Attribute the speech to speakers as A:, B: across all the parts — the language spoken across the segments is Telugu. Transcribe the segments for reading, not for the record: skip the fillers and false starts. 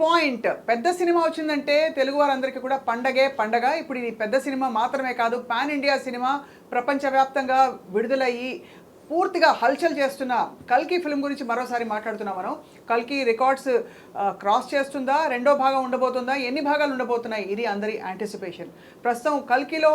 A: పాయింట్. పెద్ద సినిమా వచ్చిందంటే తెలుగు వారందరికీ కూడా పండగ. ఇప్పుడు ఇది పెద్ద సినిమా మాత్రమే కాదు, పాన్ ఇండియా సినిమా, ప్రపంచవ్యాప్తంగా విడుదలయ్యి పూర్తిగా హల్చల్ చేస్తున్న కల్కి ఫిల్మ్ గురించి మరోసారి మాట్లాడుతున్నాం మనం. కల్కి రికార్డ్స్ క్రాస్ చేస్తుందా, రెండో భాగం ఉండబోతుందా, ఎన్ని భాగాలు ఉండబోతున్నాయి, ఇది అందరి యాంటిసిపేషన్. ప్రస్తుతం కల్కిలో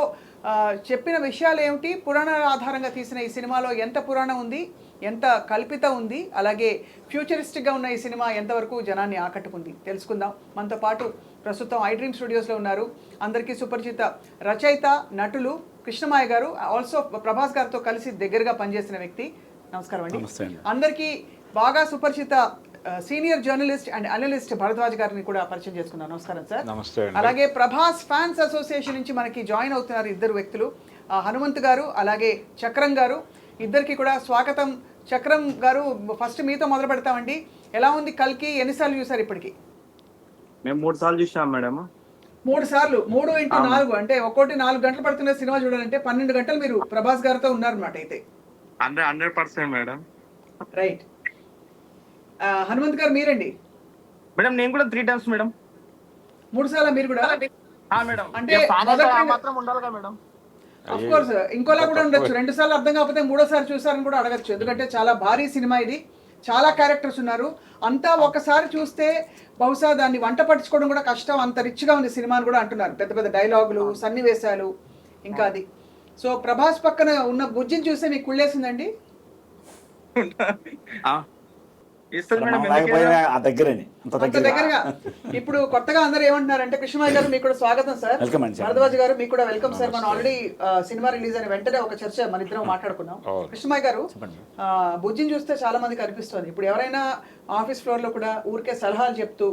A: చెప్పిన విషయాలు ఏమిటి, పురాణాల ఆధారంగా తీసిన ఈ సినిమాలో ఎంత పురాణం ఉంది, ఎంత కల్పిత ఉంది, అలాగే ఫ్యూచరిస్టిక్గా ఉన్న ఈ సినిమా ఎంతవరకు జనాన్ని ఆకట్టుకుంది తెలుసుకుందాం. మనతో పాటు ప్రస్తుతం ఐ డ్రీమ్ స్టూడియోస్లో ఉన్నారు అందరికీ సుపరిచిత రచయిత, నటులు కృష్ణమాయ గారు, ఆల్సో ప్రభాస్ గారితో కలిసి దగ్గరగా పనిచేసిన వ్యక్తి. నమస్కారం అండి. అందరికీ బాగా సుపరిచిత senior journalist and analyst Bharadwaj గారిని కూడా పరిచయం చేసుకున్నాను. నమస్కారం సార్.
B: నమస్తే.
A: అలాగే ప్రభాస్ ఫ్యాన్స్ అసోసియేషన్ నుంచి మనకి జాయిన్ అవుతున్నారు ఇద్దరు వ్యక్తులు, హనుమంత్ గారు అలాగే చక్రం గారు. ఇద్దరికి కూడా స్వాగతం. చక్రం గారు, ఫస్ట్ మీతో మొదలు పెడతామండి. ఎలా ఉంది కల్కి, ఎన్నిసార్లు చూసారు ఇప్పటికి?
C: మేము 3 సార్లు చూసాం మేడం.
A: 3 సార్లు, 3x4 అంటే ఒక్కోటి 4 గంటలు పడుతున్న సినిమా చూడాలంటే 12 గంటలు మీరు ప్రభాస్ గారితో ఉన్నారన్నమాట. అయితే
C: 100% మేడం.
A: రైట్. హనుమంత్ గారు మీరండి?
C: మేడం నేను కూడా 3 టైమ్స్ మేడం.
A: 3 సార్లు మీరు కూడా?
C: మేడం.
A: అంటే
C: మాత్రం ఉండాలిగా మేడం.
A: ఆఫ్ కోర్స్ ఇంకోలా కూడా ఉండొచ్చు, 2 సార్లు అర్థం కాకపోతే 3వ సారి చూసారని కూడా అడగచ్చు. ఎందుకంటే చాలా భారీ సినిమా ఇది, చాలా క్యారెక్టర్స్ ఉన్నారు. అంతా ఒకసారి చూస్తే బహుశా దాన్ని వంట పట్టించుకోవడం కూడా కష్టం, అంత రిచ్గా ఉంది సినిమా అని కూడా అంటున్నారు. పెద్ద పెద్ద డైలాగులు, సన్నివేశాలు, ఇంకా అది. సో ప్రభాస్ పక్కన ఉన్న బుజ్జిని చూస్తే మీకు కుళ్ళేసిందండి? దగ్గరగా. ఇప్పుడు కొత్తగా అందరూ ఏమంటున్నారంటే, కృష్ణమాయ గారు మీకు కూడా స్వాగతం సార్, భరద్వాజ్ గారు మీకు కూడా వెల్కమ్ సార్. మనం ఆల్రెడీ సినిమా రిలీజ్ అయిన వెంటనే ఒక చర్చ మన ఇద్దరం మాట్లాడుకున్నాం. కృష్ణమాయ గారు, బుజ్జిని చూస్తే చాలా మందికి అనిపిస్తుంది, ఇప్పుడు ఎవరైనా ఆఫీస్ ఫ్లోర్ లో కూడా ఊరికే సలహాలు చెప్తూ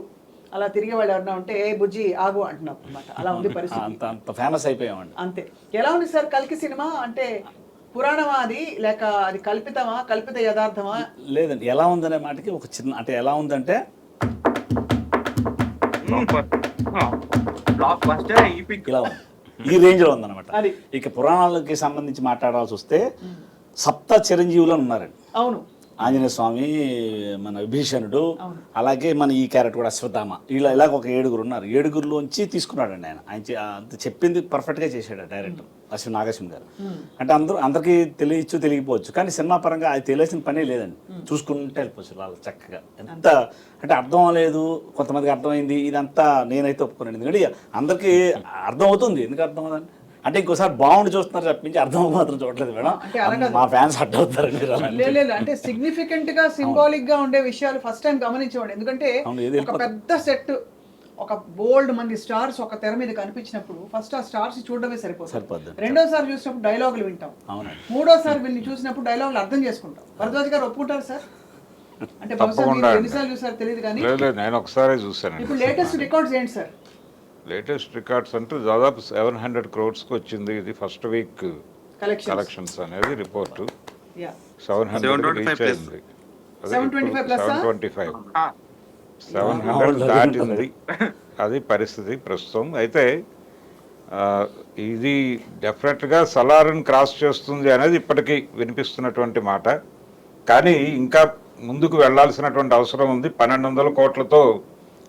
A: అలా తిరిగే వాళ్ళు ఎవరైనా ఉంటే, ఏ బుజ్జి ఆగు అంటున్నాం అనమాట. అలా ఉంది పరిస్థితి,
D: ఫేమస్ అయిపోయామండి.
A: అంతే. ఎలా ఉంది సార్ కల్కి సినిమా? అంటే పురాణమా అది, లేక అది కల్పితమా, కల్పిత యథార్థమా?
D: లేదండి, ఎలా ఉందనే మాటకి ఒక చిన్న, అంటే ఎలా ఉందంటే ఇలా ఉంది, ఈ రేంజ్ లో ఉందన్నమాట. ఇక పురాణాలకి సంబంధించి మాట్లాడాల్సి వస్తే సప్త చిరంజీవులు ఉన్నారండి.
A: అవును.
D: ఆంజనేయ స్వామి, మన విభీషణుడు, అలాగే మన ఈ క్యారెక్టర్ కూడా అశ్వత్థామ, ఇలాగ ఒక 7 ఉన్నారు. 7లోంచి తీసుకున్నాడండి ఆయన చెప్పింది పర్ఫెక్ట్గా చేశాడు డైరెక్టర్ నాగశ్విన్ గారు. అంటే అందరికీ తెలియకపోవచ్చు, కానీ సినిమా పరంగా అది తెలియాల్సిన పనే లేదండి, చూసుకుంటే వెళ్ళిపోవచ్చు వాళ్ళు చక్కగా. ఎంత అంటే అర్థం లేదు, కొంతమందికి అర్థమైంది, ఇదంతా నేనైతే ఒప్పుకున్నాను. ఎందుకంటే అందరికీ అర్థం అవుతుంది, ఎందుకు అర్థం అవుతుంది అంటే ఇంకోసారి బాగుండి చూస్తున్నారు తప్పించి అర్థం మాత్రం చూడలేదు మేడం. మా ఫ్యాన్స్ అడ్డ అవుతారండి.
A: లేదు, అంటే సిగ్నిఫికెంట్ గా, సింబాలిక్ గా ఉండే విషయాలు ఫస్ట్ టైం గమనించండి. ఎందుకంటే ఒక పెద్ద సెట్, ఒక బోల్డ్ మంది స్టార్స్ ఒక తెర మీద కనిపించినప్పుడు ఫస్ట్ ఆ స్టార్స్ చూడడమే సరిపోతుంది. రెండోసారి చూసినప్పుడు డైలాగులు వింటాం, మూడోసారి వీళ్ళని చూసినప్పుడు డైలాగులు అర్థం చేసుకుంటాం. భరద్వాజ్ గారు ఒప్పుకుంటారు సార్? అంటే ఎన్నిసార్లు చూసారు తెలియదు కానీ
B: నేను ఒకసారి చూసాను.
A: ఇప్పుడు లేటెస్ట్ రికార్డ్స్ ఏంటి సార్?
B: లేటెస్ట్ రికార్డ్స్ అంటే దాదాపు 700 crores వచ్చింది ఇది ఫస్ట్ వీక్ కలెక్షన్స్ అనేది రిపోర్టు. 700 రీచ్ అయింది, 725 దాటింది, అది పరిస్థితి ప్రస్తుతం. అయితే ఇది డెఫినెట్గా సలార్ని క్రాస్ చేస్తుంది అనేది ఇప్పటికీ వినిపిస్తున్నటువంటి మాట. కానీ ఇంకా ముందుకు వెళ్లాల్సినటువంటి అవసరం ఉంది. 1200 కోట్లతో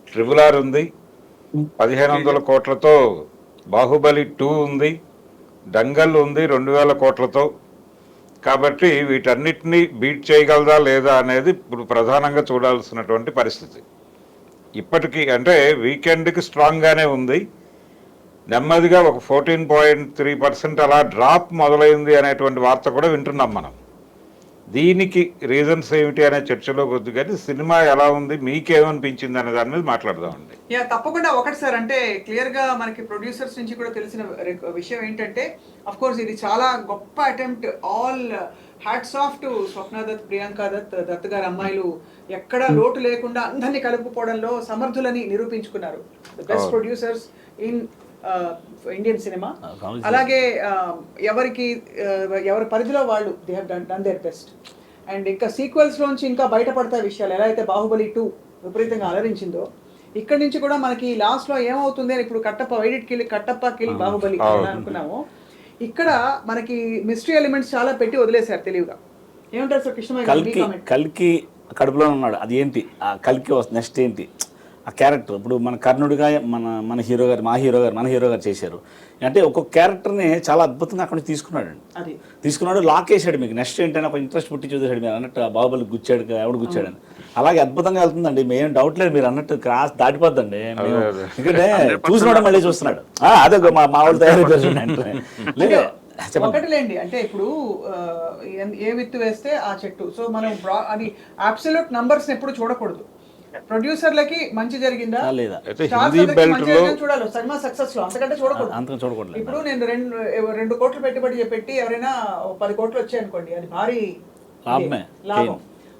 B: RRR ఉంది, 1500 కోట్లతో బాహుబలి 2 ఉంది, దంగల్ ఉంది 2000 కోట్లతో. కాబట్టి వీటన్నిటినీ బీట్ చేయగలదా లేదా అనేది ఇప్పుడు ప్రధానంగా చూడాల్సినటువంటి పరిస్థితి. ఇప్పటికీ అంటే వీకెండ్కి స్ట్రాంగ్గానే ఉంది, నెమ్మదిగా ఒక 14.3% అలా డ్రాప్ మొదలైంది అనేటువంటి వార్త కూడా వింటున్నాం మనం. దీనికి రీజన్స్ ఏమిటి అనే చర్చలో కొద్ది, కానీ సినిమా ఎలా ఉంది, మీకేమనిపించింది అనే దాని మీద మాట్లాడదామండి.
A: తప్పకుండా. ఒకటి సార్, అంటే క్లియర్ గా మనకి ప్రొడ్యూసర్స్ నుంచి కూడా తెలిసిన విషయం ఏంటంటే, అఫ్ కోర్స్ ఇది చాలా గొప్ప attempt. All hats off to Swapna Dutt, Priyanka Dutt గారి అమ్మాయిలు ఎక్కడ లోటు లేకుండా అందరినీ కలుపుకోవడంలో సమర్థులని నిరూపించుకున్నారు. Best producers in Indian cinema. అలాగే ఎవరి పరిధిలో వాళ్ళు they have done their best. And ఇంకా సీక్వెల్స్ లోంచి ఇంకా బయటపడతాయి విషయాలు. ఎలా అయితే బాహుబలి 2 విపరీతంగా అలరించిందో, ఇక్కడి నుంచి కూడా మనకి లాస్ట్ లో ఏమవుతుంది అని ఇప్పుడు కట్టప్ప కిల్ బాహుబలి అనుకున్నాము. ఇక్కడ మనకి మిస్టరీ ఎలిమెంట్స్ చాలా పెట్టి వదిలేశారు తెలివిగా. ఏమంటారు సార్ కృష్ణమయ్య?
D: కల్కి కడుపులో ఉన్నాడు, అది ఏంటి, కల్కి నెక్స్ట్ ఏంటి ఆ క్యారెక్టర్ ఇప్పుడు మన కర్ణుడిగా మన హీరో గారు మన హీరో గారు చేశారు అంటే ఒక్కొక్క క్యారెక్టర్ని చాలా అద్భుతంగా అక్కడ నుంచి తీసుకున్నాడు
A: అది
D: తీసుకున్నాడు లాక్ వేసాడు మీకు నెక్స్ట్ ఏంటంటే ఒక ఇంట్రెస్ట్ పుట్టి చూసాడు మీరు అన్నట్టు ఆ బాహుబలి గుచ్చాడు ఎవడు గుచ్చాడని అలాగే అద్భుతంగా వెళ్తుందండి మేము డౌట్ లేదు మీరు అన్నట్టు క్రాస్ దాటిపోద్దండి ఎందుకంటే చూసినాడు మళ్ళీ చూస్తున్నాడు అదే మా వాళ్ళు తయారు చేస్తుండే లేదు
A: ఒకటిలేండి అంటే ఇప్పుడు ఏ విత్తు వేస్తే ఆ చెట్టు సో మనం అది అబ్సల్యూట్ నంబర్స్ ఎప్పుడు చూడకూడదు ప్రొడ్యూసర్లకి మంచి జరిగిందా
D: లేదా
B: అయితే
A: స్టార్స్
B: హిందీ
A: అందరికీ మంచి
B: బెల్ట్ లో
A: జరిగిందని చూడాలి సినిమా సక్సెస్ లో అంతకంటే చూడకూడదు
D: అంతగా చూడకూడదు
A: ఇప్పుడు నేను 2 కోట్లు పెట్టుబడి పెట్టి ఎవరైనా 10 కోట్లు వచ్చాయి అనుకోండి అది భారీ
D: లాభమే
A: లాభం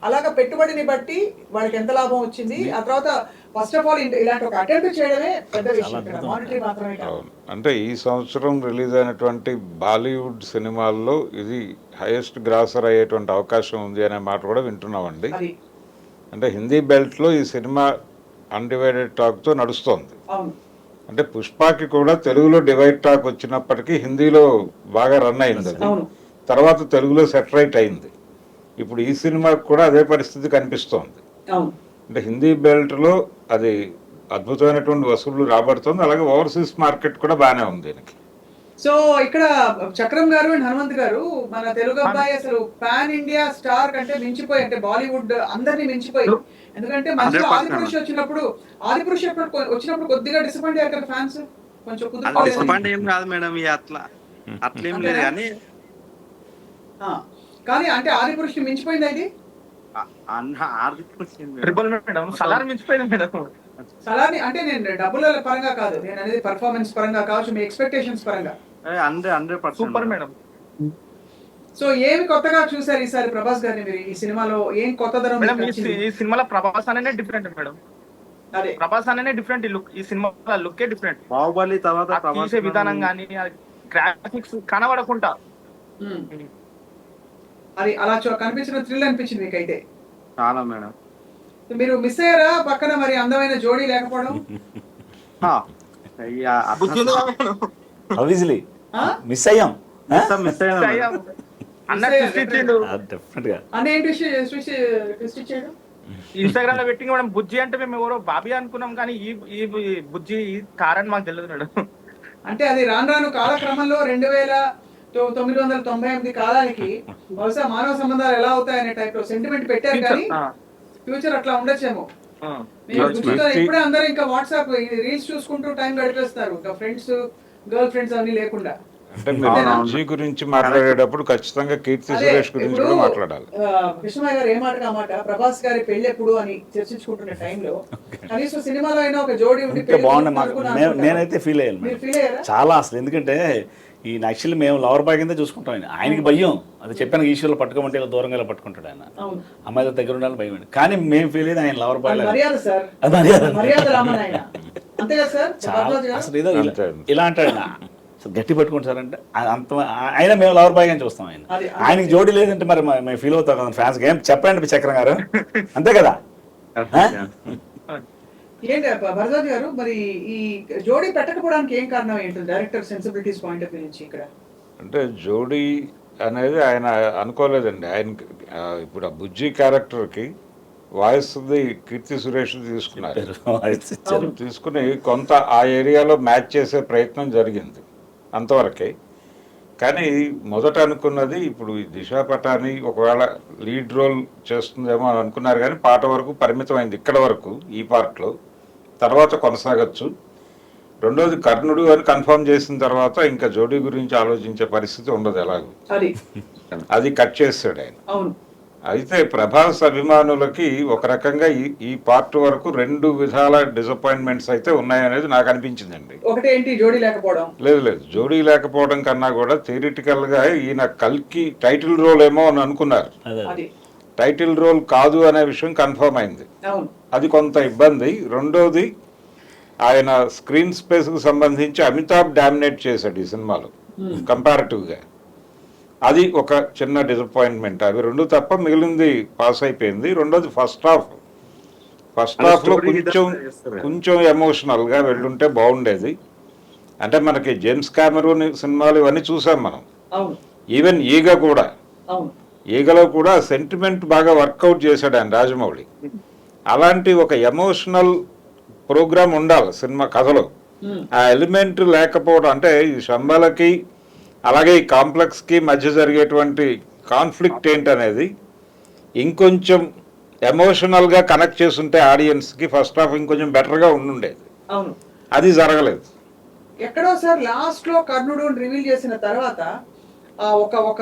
A: అలాగా పెట్టుబడిని బట్టి వాళ్ళకి ఎంత లాభం వచ్చింది ఆ తర్వాత ఫస్ట్ ఆఫ్ ఆల్ ఇలాంటి ఒక అటెంప్ట్ చేయడమే పెద్ద విషయం మానిటరీ మాత్రమే కాదు
B: అంటే ఈ సంవత్సరం రిలీజ్ అయినటువంటి బాలీవుడ్ సినిమాల్లో ఇది హైయెస్ట్ గ్రాసర్ అయ్యేటువంటి అవకాశం ఉంది అనే మాట కూడా వింటున్నామండి
A: అది
B: అంటే హిందీ బెల్ట్లో ఈ సినిమా అన్డివైడెడ్ టాక్తో నడుస్తోంది
A: అవును
B: అంటే పుష్పకి కూడా తెలుగులో డివైడ్ టాక్ వచ్చినప్పటికీ హిందీలో బాగా రన్ అయింది అది
A: అవును
B: తర్వాత తెలుగులో సెటరైట్ అయింది ఇప్పుడు ఈ సినిమాకి కూడా అదే పరిస్థితి కనిపిస్తోంది
A: అవును
B: అంటే హిందీ బెల్ట్లో అది అద్భుతమైనటువంటి వసూళ్లు రాబడుతుంది అలాగే ఓవర్సీస్ మార్కెట్ కూడా బాగానే ఉంది దీనికి
A: సో ఇక్కడ చక్రం గారు అండ్ హనుమంత్ గారు మన తెలుగు అబ్బాయి అసలు పాన్ ఇండియా స్టార్ కంటే మించిపోయి అంటే బాలీవుడ్ అందరినీ మించిపోయి ఎందుకంటే మంచిగా
C: 100%
A: ఆదిపురుష్ వచ్చినప్పుడు కొద్దిగా డిసప్పాయింట్ అయ్యారు కదా ఫ్యాన్స్ కొంచెం
C: డిసప్పాయింట్ ఏం కాదు మేడం ఇక అట్లేం లేదు కానీ
A: కానీ అంటే ఆదిపురుష్ ని మించిపోయింది అది
C: ట్రిపుల్ మేడం సలార్ మించిపోయింది మేడం
A: సలార్ని అంటే నేను డబ్బుల పరంగా కాదు నేను అనేది పర్ఫార్మెన్స్ పరంగా కావచ్చు మీ ఎక్స్పెక్టేషన్స్ పరంగా
C: 100% సూపర్ మేడం
A: సో ఏమి కొత్తగా చూసారు ఈసారి ప్రభాస్ గారిని మీరు ఈ సినిమాలో ఏం కొత్తదనం
C: మేడం ఈ సినిమాలో ప్రభాస్ అనేనే డిఫరెంట్ మేడం
A: అదే
C: ప్రభాస్ అనేనే డిఫరెంట్ లుక్ ఈ సినిమా లుక్ డిఫరెంట్
E: బాహుబలి తర్వాత
C: తీసే విధానం కానీ గ్రాఫిక్స్ కనబడకుండా
A: అది అలా కనిపించిన థ్రిల్ అనిపించింది మీకైతే
E: చాలా మేడం
A: మీరు మిస్ అయ్యారా పక్కన మరి అందమైన జోడీ లేకపోవడం
D: ఆబ్వియస్లీ మిస్ అయ్యాం
E: మిస్ అయ్యాం
C: అన్న సృష్టించిండు
D: డెఫినెట్ గా
A: అన్న ఏంటి ట్విస్ట్ ఇచ్చాడు
C: ఇన్స్టాగ్రామ్ లో పెట్టి మేడం బుజ్జి అంటే మేము ఎవరో బాబీ అనుకున్నాం కానీ ఈ బుజ్జి కారణం మాకు తెలియదు మేడం
A: అంటే అది రాను రాను కాలక్రమంలో 2998 కాలానికి బహుశా మానవ సంబంధాలు ఎలా అవుతాయనే టైప్ లో సెంటిమెంట్ పెట్టారు కానీ ఫ్యూచర్ అట్లా ఉండొచ్చేమో ఇప్పుడే అందరూ ఇంకా వాట్సాప్ రీల్స్ చూసుకుంటూ టైం గడిపేస్తారు ఇంకా ఫ్రెండ్స్ గర్ల్ ఫ్రెండ్స్ అన్ని లేకుండా
B: అంటే మీరు బుజ్జి గురించి మాట్లాడేటప్పుడు ఖచ్చితంగా కీర్తి సురేష్ గురించి కూడా మాట్లాడాలి
A: కృష్ణమయ్య గారు ఏ మాట మాట ప్రభాస్ గారి పెళ్లి ఎప్పుడు అని చర్చించుకుంటున్న టైంలో కనీసం సినిమాలో అయినా ఒక జోడీ ఉండి
D: బాగుండే మాకు నేనైతే ఫీల్ అయ్యాను
A: మీరు ఫీల్ అయ్యారా
D: చాలా అసలు ఎందుకంటే ఈ యాక్చువల్లీ మేము లవర్ బాయ్ కింద చూసుకుంటాం ఆయనకి భయం అది చెప్పాను ఈశ్వర్లో పట్టుకోమంటే ఇలా దూరంగా ఇలా పట్టుకుంటాడు ఆయన అమ్మాయిల దగ్గర ఉండాలని భయం అండి కానీ మేము ఫీల్ అయ్యేది ఆయన లవర్ బాయ్
A: మర్యాద సార్ మర్యాద రామన్ ఆయన అంతే కదా సార్
D: అసలు ఏదో ఇలా అంటాడు గట్టి పట్టుకోండి సార్ అంటే అంత ఆయన మేము లవర్ బాయ్ అని చూస్తాం ఆయనకి జోడీ లేదంటే మరి మేము ఫీల్ అవుతాం కదా ఫ్యాన్స్ ఏం చెప్పండి చక్రం గారు అంతే కదా
A: ఏంటి భరద్వాజ్ గారు మరి ఈ జోడీ పెట్టకపోవడానికి ఏం కారణం ఏంటి director sensibilities point of view నుంచి ఇక్కడ
B: అంటే జోడీ అనేది ఆయన అనుకోలేదండి ఆయన ఇప్పుడు ఆ బుజ్జి క్యారెక్టర్కి వాయిస్ కీర్తి సురేష్ తీసుకున్నారు తీసుకుని కొంత ఆ ఏరియాలో మ్యాచ్ చేసే ప్రయత్నం జరిగింది అంతవరకే కానీ మొదట అనుకున్నది ఇప్పుడు దిశా పటాని ఒకవేళ లీడ్ రోల్ చేస్తుందేమో అని అనుకున్నారు కానీ పాట వరకు పరిమితమైంది ఇక్కడ వరకు ఈ పార్ట్లో తర్వాత కొనసాగచ్చు రెండోది కర్ణుడు అని కన్ఫర్మ్ చేసిన తర్వాత ఇంకా జోడీ గురించి ఆలోచించే పరిస్థితి ఉండదు ఎలాగో అది కట్ చేస్తాడు ఆయన అయితే ప్రభాస్ అభిమానులకి ఒక రకంగా ఈ పార్ట్ వరకు 2 విధాల డిసప్పాయింట్మెంట్స్ అయితే ఉన్నాయనేది నాకు అనిపించిందండి
A: ఒకటేంటి జోడీ లేకపోవడం
B: లేదు జోడీ లేకపోవడం కన్నా కూడా థియరిటికల్ గా ఈయన కల్కి టైటిల్ రోల్ ఏమో అని అనుకున్నారు టైటిల్ రోల్ కాదు అనే విషయం కన్ఫర్మ్ అయింది అది కొంత ఇబ్బంది రెండోది ఆయన స్క్రీన్ స్పేస్ కు సంబంధించి అమితాబ్ డామినేట్ చేశాడు ఈ సినిమాలో కంపారిటివ్ గా అది ఒక చిన్న డిసప్పాయింట్మెంట్ అవి 2 తప్ప మిగిలింది పాస్ అయిపోయింది రెండోది ఫస్ట్ హాఫ్ లో కొంచెం ఎమోషనల్ గా వెళ్ళుంటే బాగుండేది అంటే మనకి జేమ్స్ కామెరూన్ సినిమాలు ఇవన్నీ చూసాం మనం ఈవెన్ ఈగలో కూడా సెంటిమెంట్ బాగా వర్కౌట్ చేశాడు ఆయన రాజమౌళి అలాంటి ఒక ఎమోషనల్ ప్రోగ్రామ్ ఉండాలి సినిమా కథలో. ఆ ఎలిమెంట్ లేకపోవడం అంటే ఈ శంబలకి అలాగే ఈ కాంప్లెక్స్కి మధ్య జరిగేటువంటి కాన్ఫ్లిక్ట్ ఏంటనేది ఇంకొంచెం ఎమోషనల్గా కనెక్ట్ చేస్తుంటే ఆడియన్స్కి ఫస్ట్ హాఫ్ ఇంకొంచెం బెటర్గా ఉండుండేది.
A: అవును,
B: అది జరగలేదు.
A: ఎక్కడో సార్ లాస్ట్ లో కర్ణుడు రివీల్ చేసిన తర్వాత ఒక ఒక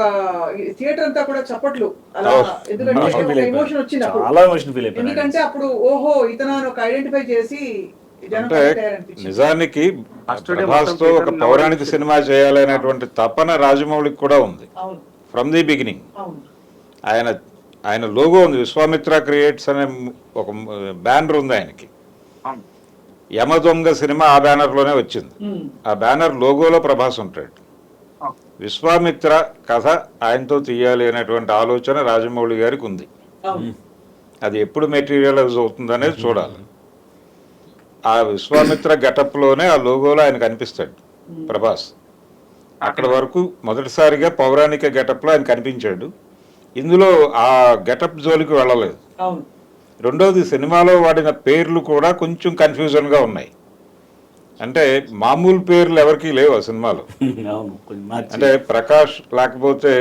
A: థియేటర్ అంతా కూడా చప్పట్లు అలా, ఎందుకంటే ఎమోషన్ వచ్చింది అప్పుడు.
D: చాలా ఎమోషన్ ఫీల్ అయిపోయింది.
A: ఎందుకంటే అప్పుడు ఓహో ఇతను ఒక ఐడెంటిఫై చేసి జనం
B: అంటే
A: connect అయ్యారనిపించింది.
B: నిజానికి
E: First day
B: ప్రభాస్తో
E: మొత్తం
B: ఒక
E: theatre
B: పౌరాణిక
E: లో
B: సినిమా చేయాలనేటువంటి తపన రాజమౌళికి కూడా ఉంది
A: అవును
B: ఫ్రమ్ ది బిగినింగ్.
A: అవును
B: ఆయన లోగో ఉంది, విశ్వామిత్ర క్రియేట్స్ అనే ఒక బ్యానర్ ఉంది ఆయనకి.
C: అవును.
B: యమదొంగ సినిమా ఆ బ్యానర్లోనే వచ్చింది. ఆ బ్యానర్ లోగోలో ప్రభాస్ ఉంటాడు. విశ్వామిత్ర కథ ఆయనతో తీయాలి అనేటువంటి ఆలోచన రాజమౌళి గారికి ఉంది.
A: అవును
B: అది ఎప్పుడు మెటీరియలైజ్ అవుతుందనేది చూడాలి. ఆ విశ్వామిత్ర గెటప్లోనే ఆ లోగోలో ఆయన కనిపిస్తాడు ప్రభాస్. అక్కడ వరకు మొదటిసారిగా పౌరాణిక గెటప్లో ఆయన కనిపించాడు. ఇందులో ఆ గెటప్ జోలికి వెళ్ళలేదు.
A: అవును
B: రెండవది సినిమాలో వాడిన పేర్లు కూడా కొంచెం కన్ఫ్యూజన్గా ఉన్నాయి. అంటే మామూలు పేర్లు ఎవరికీ లేవు ఆ సినిమాలో.
D: అవును, కొంచెం మార్చి.
B: అంటే ప్రకాష్ లేకపోతే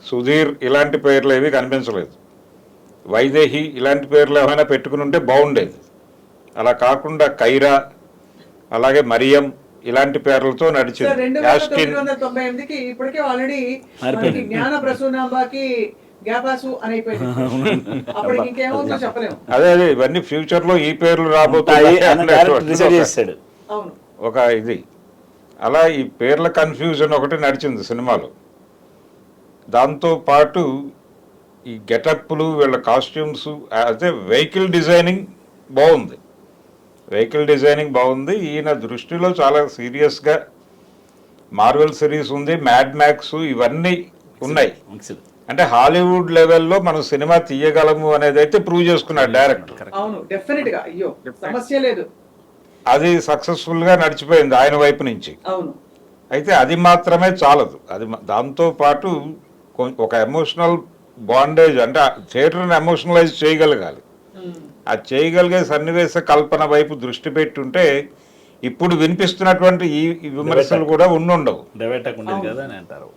B: సుధీర్ ఇలాంటి పేర్లు ఏవి కనిపించలేదు. వైదేహి ఇలాంటి పేర్లు ఏమైనా పెట్టుకుని ఉంటే బాగుండేది. అలా కాకుండా కైరా అలాగే మరియం ఇలాంటి పేర్లతో నడిచింది.
A: సార్,
B: యాస్టిన్
A: 2998కి ఇప్పటికే ఆల్రెడీ
D: మారిపోయింది.
A: జ్ఞాన ప్రసూనాంబాకి గ్యాపాసు అని అయిపోయింది. అప్పటికి ఇంకేమవుతుందో చెప్పలేము.
B: అదే ఇవన్నీ ఫ్యూచర్ లో ఈ పేర్లు
D: ఉంటాయి
B: రాబోతాయి
D: అని డైరెక్ట్ డిసైడ్ చేస్తాడు.
A: అవును
B: ఒక ఇది అలా ఈ పేర్ల కన్ఫ్యూజన్ ఒకటి నడిచింది సినిమాలో. దాంతో పాటు ఈ గెటప్లు వీళ్ళ కాస్ట్యూమ్స్ అయితే వెహికల్ డిజైనింగ్ బాగుంది. ఈయన దృష్టిలో చాలా సీరియస్గా మార్వెల్ సిరీస్ ఉంది, మ్యాడ్ మ్యాక్స్ ఇవన్నీ ఉన్నాయి. అంటే హాలీవుడ్ లెవెల్లో మనం సినిమా తీయగలము అనేది అయితే ప్రూవ్ చేసుకున్నాడు డైరెక్టర్.
A: అవును డెఫినెట్ గా, అయ్యో సమస్య లేదు.
B: అది సక్సెస్ఫుల్ గా నడిచిపోయింది ఆయన వైపు నుంచి.
A: అవును
B: అయితే అది మాత్రమే చాలదు. దాంతో పాటు ఒక ఎమోషనల్ బాండేజ్ అంటే థియేటర్ని ఎమోషనలైజ్ చేయగలగాలి. ఆ చేయగలిగే సన్నివేశ కల్పన వైపు దృష్టి పెట్టుంటే ఇప్పుడు వినిపిస్తున్నటువంటి ఈ విమర్శలు కూడా ఉండవు.
D: కదా అని అంటారు.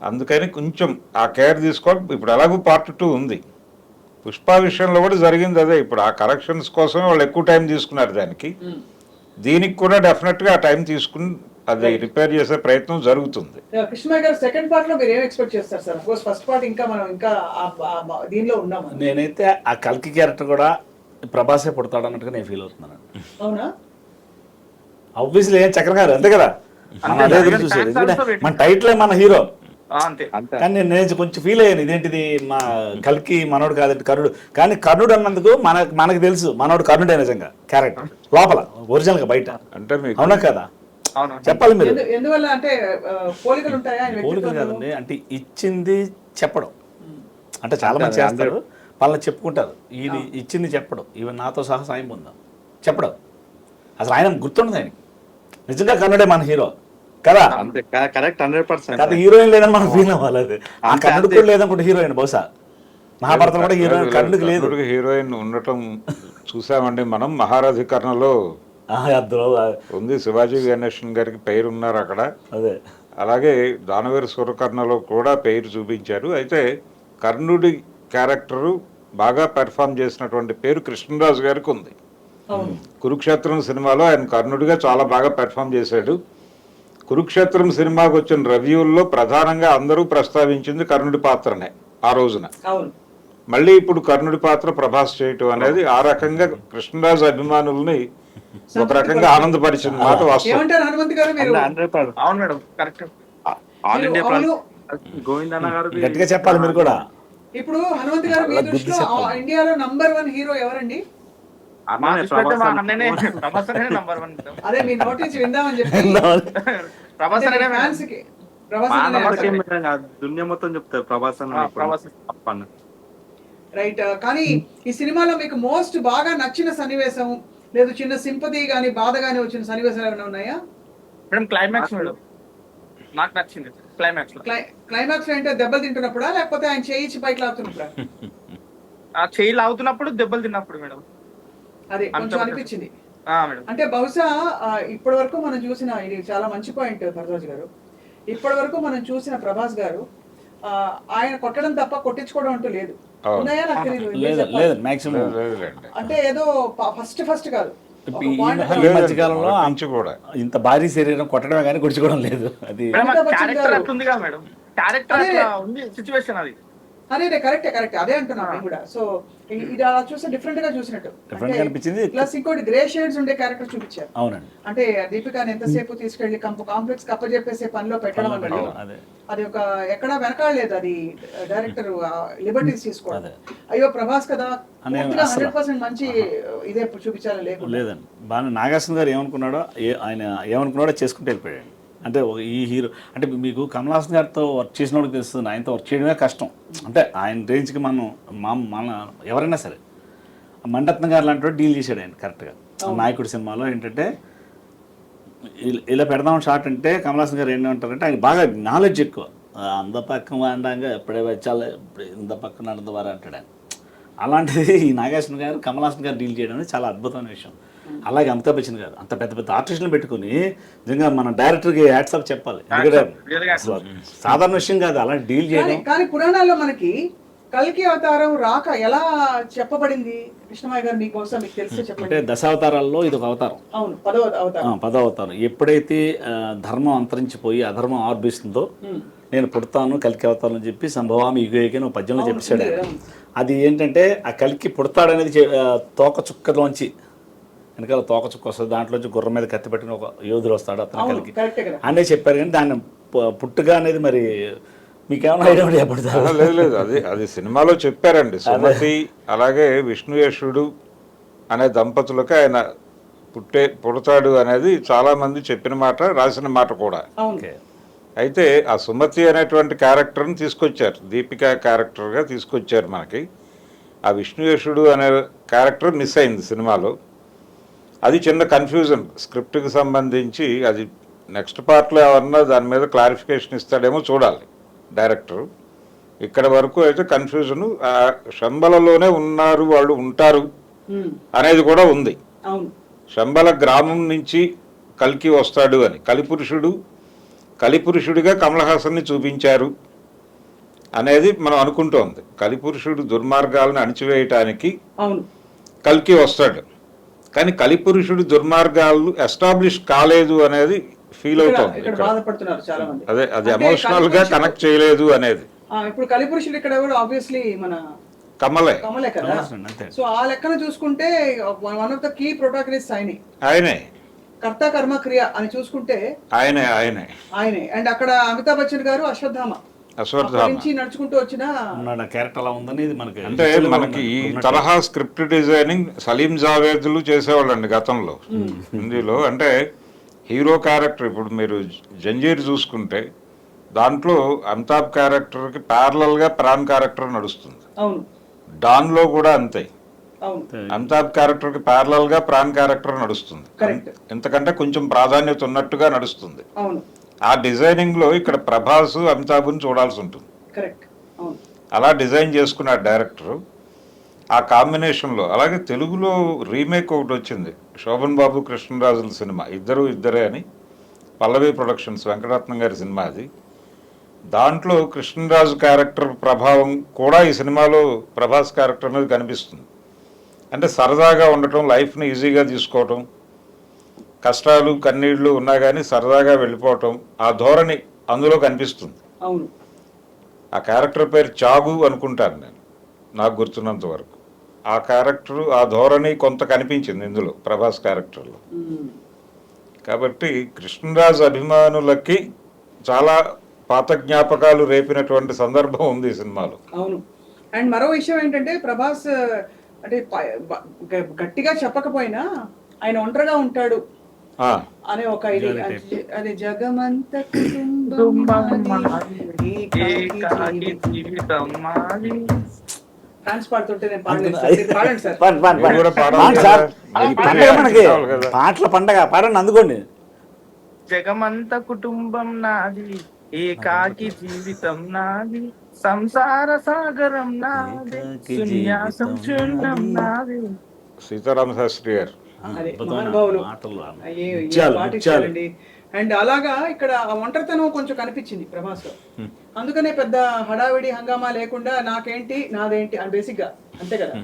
B: అందుకని కొంచెం ఆ కేర్ తీసుకోవాలి. ఇప్పుడు ఎలాగూ పార్ట్ 2 ఉంది. పుష్ప విషయంలో కూడా జరిగింది అదే. ఇప్పుడు ఆ కరెక్షన్స్ కోసమే వాళ్ళు ఎక్కువ టైం తీసుకున్నారు దానికి. దీనికి కూడా డెఫినెట్గా ఆ టైం తీసుకుని అది రిపేర్ చేసే ప్రయత్నం జరుగుతుంది.
A: కృష్ణ గారు సెకండ్ పార్ట్ లో మీరు ఏం ఎక్స్పెక్ట్ చేస్తారు సార్? కోర్స్ ఫస్ట్ పార్ట్ ఇంకా మనం ఇంకా దీనిలో ఉన్నాము.
D: నేనైతే ఆ కల్కి క్యారెక్టర్ కూడా ప్రభాసే పుడతాడు అన్నట్టుగా నేను ఫీల్ అవుతున్నాను.
A: అవునా?
D: ఆబ్వియస్లీ ఏం చక్ర గారు అంతే కదా, మనం అదే ఎదురు చూసేది. మన టైటిల్ మన హీరో
C: అంతే.
D: కానీ నేను కొంచెం ఫీల్ అయ్యాను, ఇదేంటిది మా కల్కి మనోడు కాదంటే కర్ణుడు. కానీ కర్ణుడు అన్నందుకు మనకు తెలుసు మనోడు కర్ణుడే నిజంగా క్యారెక్టర్ లోపల ఒరిజినల్ గా, బయట
B: అంటే మీకు
D: అవునా కదా చెప్పాలి మీరు.
A: ఎందువల్ల అంటే పోలికలు ఉంటాయా?
D: పోలికలు కాదండి, అంటే ఇచ్చింది చెప్పడం. అంటే చాలా మంది చేస్తారు, వాళ్ళని చెప్పుకుంటారు. ఇది ఇచ్చింది చెప్పడం, ఇవి నాతో సహా సాయం పొందాం చెప్పడం. అసలు ఆయన గుర్తుండదు ఆయనకి. నిజంగా కర్ణుడే మన హీరో కదా,
E: అంతే కరెక్ట్ 100%.
D: కదా హీరోయిన్ లేదని మనం ఫీల్ అవ్వాలి. అది ఆ కర్ణుడు కూడా లేదనుకుంటే హీరోయిన్ బహుశా మహాభారతం కూడా హీరోయిన్ కర్ణుడికి లేదు.
B: హీరోయిన్ ఉండటం చూసామండి మనం. మహారాధికరణలో ఉంది, శివాజీ గణేషన్ గారికి పేరు ఉన్నారు అక్కడ.
D: అదే
B: అలాగే దానవేరు సూరకర్ణలో కూడా పేరు చూపించారు. అయితే కర్ణుడి క్యారెక్టరు బాగా పెర్ఫామ్ చేసినటువంటి పేరు కృష్ణరాజు గారికి ఉంది. కురుక్షేత్రం సినిమాలో ఆయన కర్ణుడిగా చాలా బాగా పెర్ఫామ్ చేశాడు. కురుక్షేత్రం సినిమాకి వచ్చిన రివ్యూల్లో ప్రధానంగా అందరూ ప్రస్తావించింది కర్ణుడి పాత్రనే ఆ రోజున. మళ్ళీ ఇప్పుడు కర్ణుడి పాత్ర ప్రభాస్ చేయటం అనేది ఆ రకంగా కృష్ణరాజు అభిమానుల్ని ఒక రకంగా ఆనందపరిచిన మాట వాస్తవం.
C: అవును madam, correct.
E: All India Govindanna గారు
D: గట్టిగా చెప్పాలి మీరు కూడా.
A: ఇప్పుడు హనుమంత్ గారు మీ దృష్టిలో ఇండియాలో నంబర్ 1 హీరో ఎవరండి? అదే మీ నోటీస్ విందామని చెప్పి
E: దునియా మొత్తం చెప్తారు ప్రభాస్ అన్న.
A: రైట్. కానీ ఈ సినిమాలో మీకు మోస్ట్ బాగా నచ్చిన సన్నివేశం లేదు చిన్న సింపతి గానీ బాధ గానీ వచ్చిన సన్నివేశాలు ఏమైనా ఉన్నాయా?
C: మేడం క్లైమాక్స్ మేడం నాకు నచ్చింది.
A: క్లైమాక్స్ అంటే దెబ్బలు తింటున్నప్పుడా లేకపోతే ఆయన చేయించి పైకి లాగుతున్నప్పుడా?
C: ఆ చేయి లాగుతున్నప్పుడు, దెబ్బలు తిన్నప్పుడు మేడం.
A: అదే కొంచెం అనిపించింది.
C: మేడం.
A: అంటే బహుశా ఇప్పటి వరకు మనం చూసిన, ఇది చాలా మంచి పాయింట్ భరద్వాజ్ గారు, ఇప్పటి వరకు మనం చూసిన ప్రభాస్ గారు ఆయన కొట్టడం తప్ప కొట్టించుకోవడం అంటూ లేదు.
B: అవును.
A: ఉన్నాయా నాకు తెలియదు, మీరు
D: లేదు
A: చెప్పాలి.
D: లేదు మ్యాక్సిమం
B: లేదులేండి.
A: అంటే ఏదో ఫస్ట్ కాదు. ఒక
D: ఈ
A: point
D: ఈ మధ్యకాలంలో
B: మంచి కూడా
D: ఇంత భారీ శరీరం కొట్టడమే కానీ గుడిచుకోవడం లేదు. అది
C: మేడం,
A: అమితాబ్ బచ్చన్
C: క్యారెక్టర్
A: గారు-
C: అట్లుందిగా మేడం, క్యారెక్టర్
A: అదే.
C: అట్లా ఉంది సిచ్యువేషన్ అది.
A: అదే కరెక్ట్ అదే అంటున్నాను నేను కూడా. సో ఇది అలా చూస్తే డిఫరెంట్ గా చూసినట్టు.
D: Different గా అనిపించింది.
A: ప్లస్ ఇంకోటి గ్రే షేడ్స్ ఉండే క్యారెక్టర్ చూపించారు.
D: అవునండి.
A: అంటే దీపికాని ఎంతసేపు తీసుకెళ్లి కాంప్లెక్స్ కప్పజెప్పేసే పనిలో పెట్టడం అన్నది
D: అదే
A: అది ఒక ఎక్కడా వెనకాడలేదు. అది డైరెక్టర్ లిబర్టీస్ తీసుకోవడం.
D: అదే.
A: అయ్యో ప్రభాస్ కదా
D: అనే
A: 100% మంచి ఇదే చూపించాలని లేకుండా.
D: లేదండి. బాగా నాగార్జున గారు ఏమనుకున్నాడో ఆయన ఏమనుకున్నాడో చేసుకుంటూ వెళ్ళిపోయాడు. అంటే ఈ హీరో అంటే మీకు కమల్ హాసన్ గారితో వర్క్ చేసినోడికి తెలుస్తుంది, ఆయనతో వర్క్ చేయడమే కష్టం. అంటే ఆయన రేంజ్కి మన ఎవరైనా సరే మండత్న గారు లాంటి డీల్ చేశాడు ఆయన కరెక్ట్గా. నాయకుడి సినిమాలో ఏంటంటే ఇలా పెడదాం షార్ట్ అంటే కమల్ హాసన్ గారు ఏంటంటారంటే ఆయన బాగా నాలెడ్జ్ ఎక్కువ. అంద పక్కన వాడంగా ఎప్పుడే వచ్చాలి ఇంత పక్కన నడదవారా అంటాడు ఆయన. అలాంటిది ఈ నాగార్జున గారు కమల్ హాసన్ గారు డీల్ చేయడం అనేది చాలా అద్భుతమైన విషయం. అలాగే అమితాబ్ బచ్చన్ గారు అంత పెద్ద పెద్ద ఆర్టిస్టులను పెట్టుకుని నిజంగా మన డైరెక్టర్కి హ్యాట్సాప్ చెప్పాలి. ఎందుకంటే అసలు సాధారణ విషయం కాదు అలా డీల్ చేయడం.
A: కానీ పురాణాల్లో మనకి కల్కి అవతారం రాక ఎలా చెప్పబడింది కృష్ణమయ్య గారు, మీకోసం మీకు తెలిసి
D: అంటే
A: చెప్పండి.
D: దశావతారాల్లో ఇది ఒక అవతారం.
A: అవును, 10వ అవతారం.
D: 10వ అవతారం. ఎప్పుడైతే ధర్మం అంతరించిపోయి అధర్మం ఆర్భిస్తుందో నేను పుడతాను కల్కి అవతారం అని చెప్పి సంభవామి యుగేకి ఒక పద్యంలో చెప్పేశాడు. అది ఏంటంటే ఆ కల్కి పుడతాడనేది తోక చుక్కలోంచి వెనకాల తోక చుక్క వస్తుంది, దాంట్లోంచి గుర్రం మీద కత్తి పట్టిన ఒక యోధుడు వస్తాడు అతను కలిగి అనే చెప్పారు. కానీ దాన్ని పుట్టుగా అనేది మరి మీకేమైనా ఐడియా చెప్పడతారు?
B: లేదు అది సినిమాలో చెప్పారండి. సుమతి అలాగే విష్ణుయేషుడు అనే దంపతులకు ఆయన పుడతాడు అనేది చాలా మంది చెప్పిన మాట, రాసిన మాట కూడా. అయితే ఆ సుమతి అనేటువంటి క్యారెక్టర్ని తీసుకొచ్చారు, దీపికా క్యారెక్టర్గా తీసుకొచ్చారు మనకి. ఆ విష్ణుయేషుడు అనే క్యారెక్టర్ మిస్ అయింది సినిమాలో. అది చిన్న కన్ఫ్యూజన్ స్క్రిప్ట్కి సంబంధించి. అది నెక్స్ట్ పార్ట్లో ఎవరన్నా దాని మీద క్లారిఫికేషన్ ఇస్తాడేమో చూడాలి డైరెక్టర్. ఇక్కడ వరకు అయితే కన్ఫ్యూజన్, శంబలలోనే ఉన్నారు వాళ్ళు ఉంటారు అనేది కూడా ఉంది. శంబల గ్రామం నుంచి కల్కి వస్తాడు అని కలిపురుషుడిగా కమల్ హాసన్ని చూపించారు అనేది మనం అనుకుంటోంది. కలిపురుషుడు దుర్మార్గాలను అణిచివేయటానికి కల్కి వస్తాడు, కానీ కలిపురుషుడు దుర్మార్గాలు ఎస్టాబ్లిష్ కాలేదు అనేది ఫీల్ అవుతోంది. అదే అది ఎమోషనల్ గా కనెక్ట్ చేయలేదు అనేది.
A: ఇప్పుడు కలిపురుషుడు ఇక్కడ ఎవరు? ఆబ్వియస్లీ మన
B: కమలే
A: కదా. సో ఆ లెక్కన చూసుకుంటే one of the key protagonist ఆయనే. కర్త కర్మ క్రియ అని చూసుకుంటే ఆయనే. అండ్ అక్కడ అమితాబ్ బచ్చన్ గారు అశ్వత్థామ నుంచి నడుచుకుంటూ వచ్చిన
D: క్యారెక్టర్ అలా ఉందని మనకి.
B: అంటే మనకి ఈ తరహా స్క్రిప్ట్ డిజైనింగ్ సలీం జావేద్లు చేసేవాళ్ళండి గతంలో హిందీలో. అంటే హీరో క్యారెక్టర్ ఇప్పుడు మీరు జంజీర్ చూసుకుంటే దాంట్లో అమితాబ్ క్యారెక్టర్కి ప్యారలల్గా ప్రాణ్ క్యారెక్టర్ నడుస్తుంది. డాన్లో కూడా అంతే, అమితాబ్ క్యారెక్టర్కి ప్యారలల్గా ప్రాణ్ క్యారెక్టర్ నడుస్తుంది. ఎంతకంటే కొంచెం ప్రాధాన్యత ఉన్నట్టుగా నడుస్తుంది. ఆ డిజైనింగ్లో ఇక్కడ ప్రభాస్ అమితాబ్ని చూడాల్సి ఉంటుంది. అలా డిజైన్ చేసుకున్నాడు డైరెక్టరు ఆ కాంబినేషన్లో. అలాగే తెలుగులో రీమేక్ ఒకటి వచ్చింది, శోభన్ బాబు కృష్ణరాజుల సినిమా ఇద్దరే అని, పల్లవి ప్రొడక్షన్స్ వెంకటరత్నం గారి సినిమా అది. దాంట్లో కృష్ణరాజు క్యారెక్టర్ ప్రభావం కూడా ఈ సినిమాలో ప్రభాస్ క్యారెక్టర్ మీద కనిపిస్తుంది. అంటే సరదాగా ఉండటం, లైఫ్ని ఈజీగా తీసుకోవటం, కష్టాలు కన్నీళ్లు ఉన్నా కానీ సరదాగా వెళ్ళిపోవటం, ఆ ధోరణి అందులో కనిపిస్తుంది. ఆ క్యారెక్టర్ పేరు చాగు అనుకుంటాను నేను, నాకు గుర్తున్నంత వరకు. ఆ క్యారెక్టరు ఆ ధోరణి కొంత కనిపించింది ఇందులో ప్రభాస్ క్యారెక్టర్లో. కాబట్టి కృష్ణరాజు అభిమానులకి చాలా పాత జ్ఞాపకాలు రేపినటువంటి సందర్భం ఉంది ఈ సినిమాలో.
A: అవును. అండ్ మరో విషయం ఏంటంటే ప్రభాస్ అంటే గట్టిగా చెప్పకపోయినా ఆయన ఒంటరిగా ఉంటాడు అనే ఒక ఇది, అది జగమంత డాన్స్ పాడుతుంటే నేను పాడండి సార్.
D: పాటల పండగ పాడండి, అందుకోండి.
C: జగమంత కుటుంబం నాది, ఏకాకి జీవితం నాది, సంసార సాగరం నాది, సన్యాసం శూన్యం నాది.
B: సీతారామ శాస్త్రి గారు
A: అదే
D: అద్భుతమైన
A: మహానుభావులు
D: మాటలు,
A: అయ్యే
D: ముత్యాలు,
A: పాట
D: ముత్యాలు.
A: ఇచ్చారండి. అండ్ అలాగా ఇక్కడ ఆ ఒంటరితనం కొంచెం కనిపించింది ప్రభాస్ లో. అందుకనే పెద్ద హడావిడి హంగామా లేకుండా నాకేంటి నాదేంటి అని బేసిక్ గా అంతే కదా,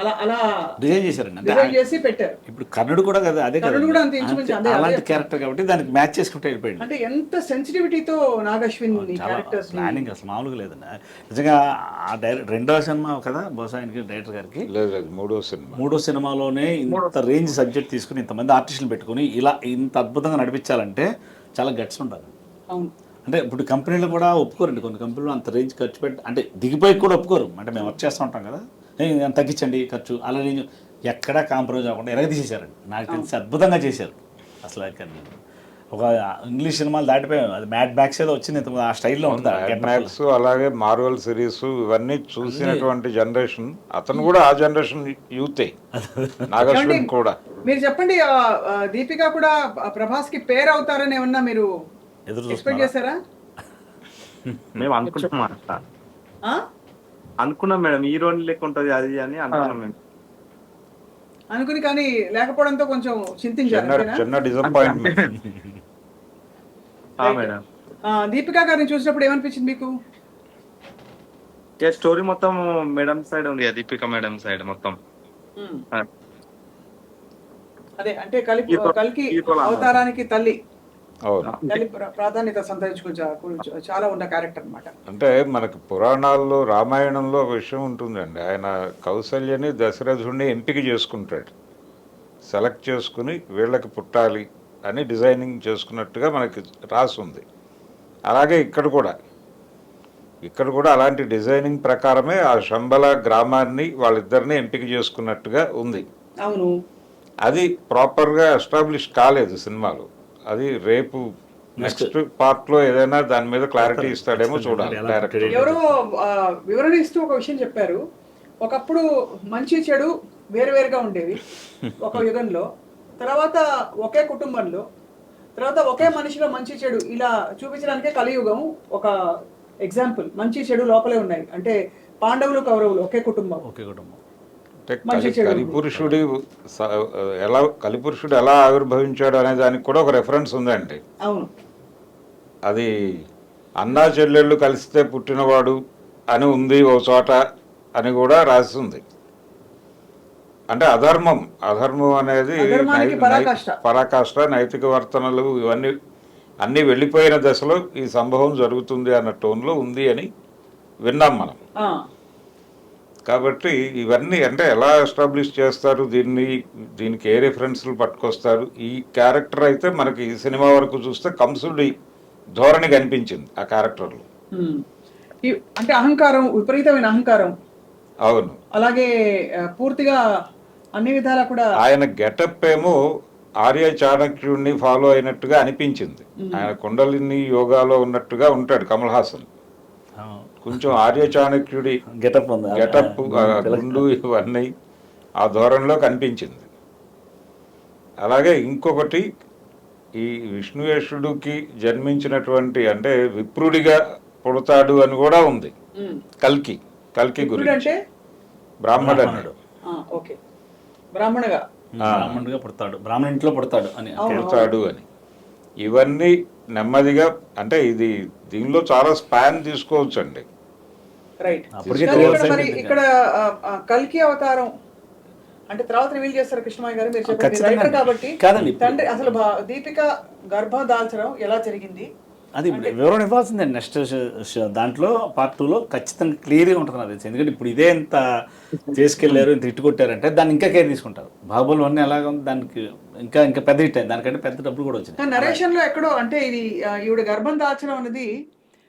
A: అలా అలా
D: డిజైన్ చేశారండి. అంటే
A: డిజైన్ చేసి పెట్టారు.
D: ఇప్పుడు కర్ణుడు కూడా కదా, అదే కదా,
A: కర్ణుడు కూడా అంతే ఇంచుమించు అదే
D: అలాంటి క్యారెక్టర్ కాబట్టి దానికి మ్యాచ్ చేసుకుంటే వెళ్ళిపోయింది.
A: అంటే ఎంత సెన్సిటివిటీతో నాగశ్విన్ ఈ
D: చాలా
A: క్యారెక్టర్స్
D: ప్లానింగ్ అసలు మామూలుగా లేదండి. నిజంగా ఆ రెండవ సినిమా కదా బహుశా ఆయనకి, డైరెక్టర్ గారికి
B: లేదు లేదు, మూడో సినిమా.
D: మూడో సినిమాలోనే ఇంత రేంజ్ సబ్జెక్ట్ తీసుకుని ఇంతమంది ఆర్టిస్టులు పెట్టుకుని ఇలా ఇంత అద్భుతంగా నడిపించాలంటే చాలా గట్స్ ఉండాలి.
A: అవును.
D: అంటే ఇప్పుడు కంపెనీలు కూడా ఒప్పుకోరండి, కొన్ని కంపెనీలు అంత రేంజ్ ఖర్చు పెట్టి అంటే దిగిపోయి కూడా ఒప్పుకోరు. అంటే మేము వర్క్ చేస్తూ ఉంటాం కదా, తగ్గించండి ఖర్చు, అలా రేంజ్ ఎక్కడా కాంప్రమైజ్ అవ్వకుండా ఎలాగ తీసేశారండి. నాకు తెలిసి అద్భుతంగా చేశారు అసలు. ఒక ఇంగ్లీష్ సినిమాలు దాటిపోయాం, అది మ్యాడ్ బ్యాక్స్ ఏదో వచ్చింది ఇంత ఆ స్టైల్లో ఉంటుంది.
B: మ్యాక్స్ అలాగే మార్వెల్ సిరీస్ ఇవన్నీ చూసినటువంటి జనరేషన్, అతను కూడా ఆ జనరేషన్ యూతే, నాగశ్విన్ కూడా.
A: మీరు చెప్పండి, దీపిక కూడా ప్రభాస్ కి పేరు అవుతారని ఏమన్నా మీరు
D: ఎదురు
A: ఎక్స్పెక్ట్ చేశారా?
E: మేము అనుకుంటున్నాం అట్లా.
A: ఆ?
E: అనుకున్నాం మేడం, హీరోయిన్ లెక్క ఉంటది అది అని అనుకున్నాం మేము.
A: అనుకుని కానీ లేకపోవడంతో కొంచెం చింతించారు అంతేనా?
B: చిన్న డిసప్పాయింట్మెంట్.
E: మేడం
A: దీపికా గారిని చూసినప్పుడు ఏమనిపించింది మీకు?
E: స్టోరీ మొత్తం మేడం సైడ్ ఉంది, దీపిక మేడం సైడ్ మొత్తం.
A: అదే అంటే కలికి అవతారానికి తల్లి
B: అవును.
A: తల్లి ప్రాధాన్యత సంతరించుకుని చాలా ఉన్న క్యారెక్టర్ అన్నమాట.
B: అంటే మనకి పురాణాల్లో రామాయణంలో ఒక విషయం ఉంటుందండి, ఆయన కౌసల్యని దశరథుడిని ఎంపిక చేసుకుంటాడు, సెలెక్ట్ చేసుకుని వీళ్ళకి పుట్టాలి అని డిజైనింగ్ చేసుకున్నట్టుగా మనకి రాసి ఉంది. అలాగే ఇక్కడ కూడా అలాంటి డిజైనింగ్ ప్రకారమే ఆ శంబల గ్రామాన్ని వాళ్ళిద్దరిని ఎంపిక చేసుకున్నట్టుగా ఉంది.
A: అవును.
B: అది ప్రాపర్గా ఎస్టాబ్లిష్ కాలేదు సినిమాలో. అది రేపు నెక్స్ట్ పార్ట్ లో ఏదైనా దాని మీద క్లారిటీ ఇస్తాడేమో చూడాలి డైరెక్టర్.
A: ఎవరో వివరణ ఇస్తూ ఒక విషయం చెప్పారు, ఒకప్పుడు మంచి చెడు వేరువేరుగా ఉండేవి ఒక యుగంలో, తర్వాత ఒకే కుటుంబంలో, తర్వాత ఒకే మనిషిలో మంచి చెడు ఇలా చూపించడానికే కలియుగం ఒక ఎగ్జాంపుల్. మంచి చెడు లోపలే ఉన్నాయి, అంటే పాండవులు కౌరవులు ఒకే కుటుంబం.
B: కలిపురుషుడు ఎలా ఆవిర్భవించాడు అనే దానికి కూడా ఒక రెఫరెన్స్ ఉందండి.
A: అవును.
B: అది అన్నా చెల్లెళ్ళు కలిస్తే పుట్టినవాడు అని ఉంది ఓ చోట అని కూడా రాస్తుంది. అంటే అధర్మం అనేది పరాకాష్ట, నైతిక వర్తనలు ఇవన్నీ అన్నీ వెళ్ళిపోయిన దశలో ఈ సంభవం జరుగుతుంది అన్న టోన్లో ఉంది అని విన్నాం మనం. కాబట్టి ఇవన్నీ అంటే ఎలా ఎస్టాబ్లిష్ చేస్తారు దీనికి ఏ రిఫరెన్స్లు పట్టుకొస్తారు. ఈ క్యారెక్టర్ అయితే మనకి ఈ సినిమా వరకు చూస్తే కంసుడి ధోరణి కనిపించింది ఆ క్యారెక్టర్లో.
A: అంటే అహంకారం, విపరీతమైన అహంకారం.
B: అవును.
A: అలాగే పూర్తిగా అన్ని విధాలా కూడా
B: ఆయన గెటప్ ఏమో ఆర్య చాణక్యుడిని ఫాలో అయినట్టుగా అనిపించింది. ఆయన కుండలిని యోగాలో ఉన్నట్టుగా ఉంటాడు కమల్ హాసన్. కొంచెం ఆర్య చాణక్యుడి గెటప్ గుండు ఇవన్నీ ఆ ధోరణిలో కనిపించింది. అలాగే ఇంకొకటి, ఈ విష్ణువేషుడికి జన్మించినటువంటి అంటే విప్రుడిగా పుడతాడు అని కూడా ఉంది కల్కి గురించి. బ్రాహ్మణుడు
D: బ్రాహ్మణుడిగా పుడతాడు, బ్రాహ్మణ ఇంట్లో పుడతాడు అని.
B: ఇవన్నీ నెమ్మదిగా అంటే దీనిలో చాలా స్పాన్ తీసుకోవచ్చు అండి.
A: రైట్. ఇక్కడ కల్కి అవతారం అంటే తర్వాత రివీల్ చేస్తారు కృష్ణమయ్య గారు, మీరు చెప్పండి రైటర్ కాబట్టి. తండ్రి అసలు దీపిక గర్భం దాల్చడం ఎలా జరిగింది
D: అది వివరణ ఇవ్వాల్సిందండి. నెక్స్ట్ దాంట్లో పార్ట్ 2లో ఖచ్చితంగా క్లియర్గా ఉంటుంది నాకు తెలిసి. ఎందుకంటే ఇప్పుడు ఇదే ఇంత చేసుకెళ్లారు, ఇంత ఇట్టు కొట్టారంటే దాన్ని ఇంకా కేర్ తీసుకుంటారు. బాహుబలి అన్నీ ఎలాగ ఉంది, దానికి ఇంకా పెద్ద హిట్ అయింది, దానికంటే పెద్ద డబ్బులు కూడా వచ్చింది.
A: నరేషన్ లో ఎక్కడో అంటే ఇది ఈవిడ గర్భం దాల్చడం అనేది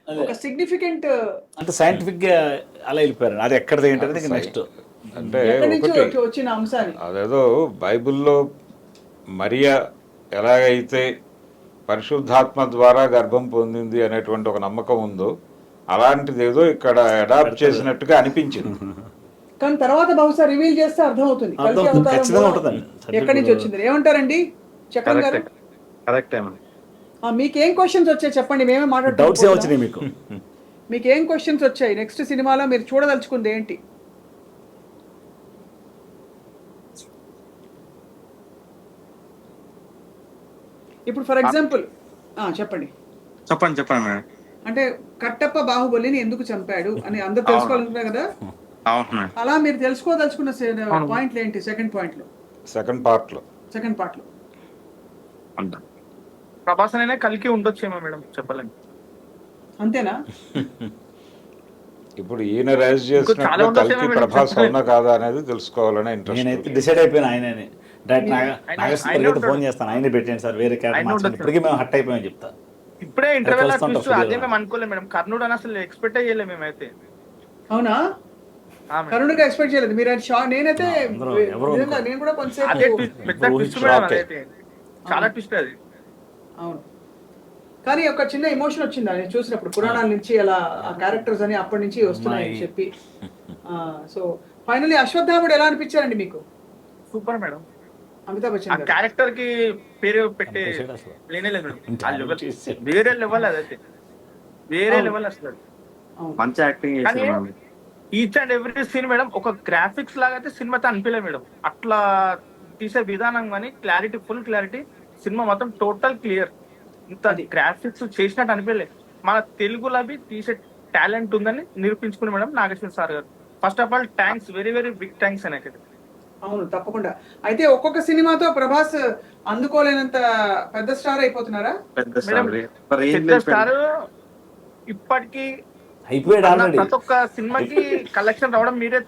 A: ఒక సిగ్నిఫికెంట్,
D: అంటే సైంటిఫిక్ గా అలా వెళ్ళిపోయారు. అది ఎక్కడది ఏంటంటే నెక్స్ట్
B: అంటే
A: వచ్చిన అంశాన్ని
B: అదేదో బైబిల్లో మరియా ఎలాగైతే పరిశుద్ధాత్మ ద్వారా గర్భం పొందింది అనేటువంటి ఒక నమ్మకం ఉందో అలాంటిది ఏదో ఇక్కడ అడాప్ట్ చేసినట్టుగా అనిపించింది.
A: కానీ తర్వాత బహుశా రివీల్ చేస్తే అర్థమవుతుంది ఎక్కడి నుంచి వచ్చింది. ఏమంటారండి చక్రం గారు?
E: కరెక్ట్.
A: మీకేం క్వశ్చన్స్ వచ్చాయి చెప్పండి, మేమే మాట్లాడుతున్నాం. మీకేం క్వశ్చన్స్ వచ్చాయి? నెక్స్ట్ సినిమాలో మీరు చూడదలుచుకుంది ఏంటి? ఇప్పుడు ఫర్ ఎగ్జాంపుల్ చెప్పండి.
E: చెప్పండి మేడం.
A: అంటే కట్టప్ప బాహుబలిని ఎందుకు చంపాడు అని అందరూ తెలుసుకోవాలనుకున్నారు కదా.
E: అవును మేడం.
A: అలా మీరు తెలుసుకోదలుచుకున్న పాయింట్లు ఏంటి? సెకండ్ పార్ట్ లో
E: అంత
C: ప్రభాస్ అనే కలికి ఉండొచ్చేమో మేడం, చెప్పలేము.
A: అంతేనా?
B: ఇప్పుడు ఈయన రైజ్ చేసినట్లు
C: చాలా ఉండొచ్చు
B: కల్కి
C: మేడం,
B: ప్రభాస్
C: చెప్పలేం.
B: అవునా కాదా అనేది తెలుసుకోవాలనే
D: నేనైతే
B: ఇంట్రెస్ట్.
D: డిసైడ్ అయిపోయాను ఆయనని. డైరెక్ట్ నాగేశ్వర
C: ఆయనే
D: గారికి
C: ఉంటాడు.
D: ఫోన్ చేస్తాను, ఆయనే పెట్టండి సార్, వేరే క్యారెక్టర్
C: ఆయనే
D: మార్చండి.
C: ఉండొచ్చు.
D: ఇప్పటికీ మేము హట్ అయిపోయాం చెప్తా.
C: ఇప్పుడే ఇంటర్వెల్
D: తెలుస్తుంటాం
C: ట్విస్ట్
D: studio
C: అదే
D: లో.
C: మేము అనుకోలేము మేడం. కర్ణుడు అని అసలు ఎక్స్పెక్ట్ చేయలేము మేమైతే.
A: అవునా?
C: మేడం.
A: కరుణగా ఎక్స్పెక్ట్ చేయలేదు మీరు. నేనైతే
D: అందరూ ఎవరు
A: నిజంగా నేను కూడా
C: అదే
A: కొంతసేపు
C: పెద్ద ట్విస్ట్ మేడం,
B: ఓకే.
C: అదైతే చాలా ట్విస్ట్ అది.
A: అవును, కానీ ఒక చిన్న ఎమోషన్ వచ్చింది అది చూసినప్పుడు. పురాణాల నుంచి అలా ఆ క్యారెక్టర్స్ అని అప్పటి నుంచి వస్తున్నాయని చెప్పి. సో ఫైనల్లీ అశ్వత్థాముడు ఎలా అనిపించారండి మీకు?
C: Super madam.
A: అమితాబ్
C: ఆ
A: బచ్చన్ గారు.
C: క్యారెక్టర్ కి పేరు పెట్టే
D: చంపేశాడు అసలు.
C: లేనే లేదు మేడం. ఆ
D: టాలెంట్
C: లెవెల్
D: చేశాడు.
C: వేరే లెవెల్, అదైతే వేరే
A: అవును.
C: లెవెల్ అసలు.
A: అవును.
E: మంచి యాక్టింగ్
C: కానీ
E: చేశారు madam.
C: Each and every scene madam ఒక గ్రాఫిక్స్ లాగా అయితే సినిమాతో అనిపించలేదు మేడం. అట్లా తీసే విధానం కానీ క్లారిటీ, ఫుల్ క్లారిటీ, సినిమా మొత్తం టోటల్ క్లియర్. ఇంత
A: అది.
C: గ్రాఫిక్స్ చేసినట్టు అనిపించలేదు. మన తెలుగులో అవి తీసే టాలెంట్ ఉందని నిరూపించుకుని మేడం నాగేశ్వర సార్ గారు. First of all thanks, very very big thanks అనేది.
A: అవును, తప్పకుండా. అయితే ఒక్కొక్క సినిమాతో ప్రభాస్ అందుకోలేనంత పెద్ద స్టార్ అయిపోతున్నారా?
E: పెద్ద
C: మేడం,
E: స్టార్ రేంజ్
C: పెద్ద స్టార్ ఇప్పటికి
D: అయిపోయాడు
C: అన్న
D: ఆల్రెడీ.
C: ప్రతి ఒక్క సినిమాకి కలెక్షన్ రావడం మీరే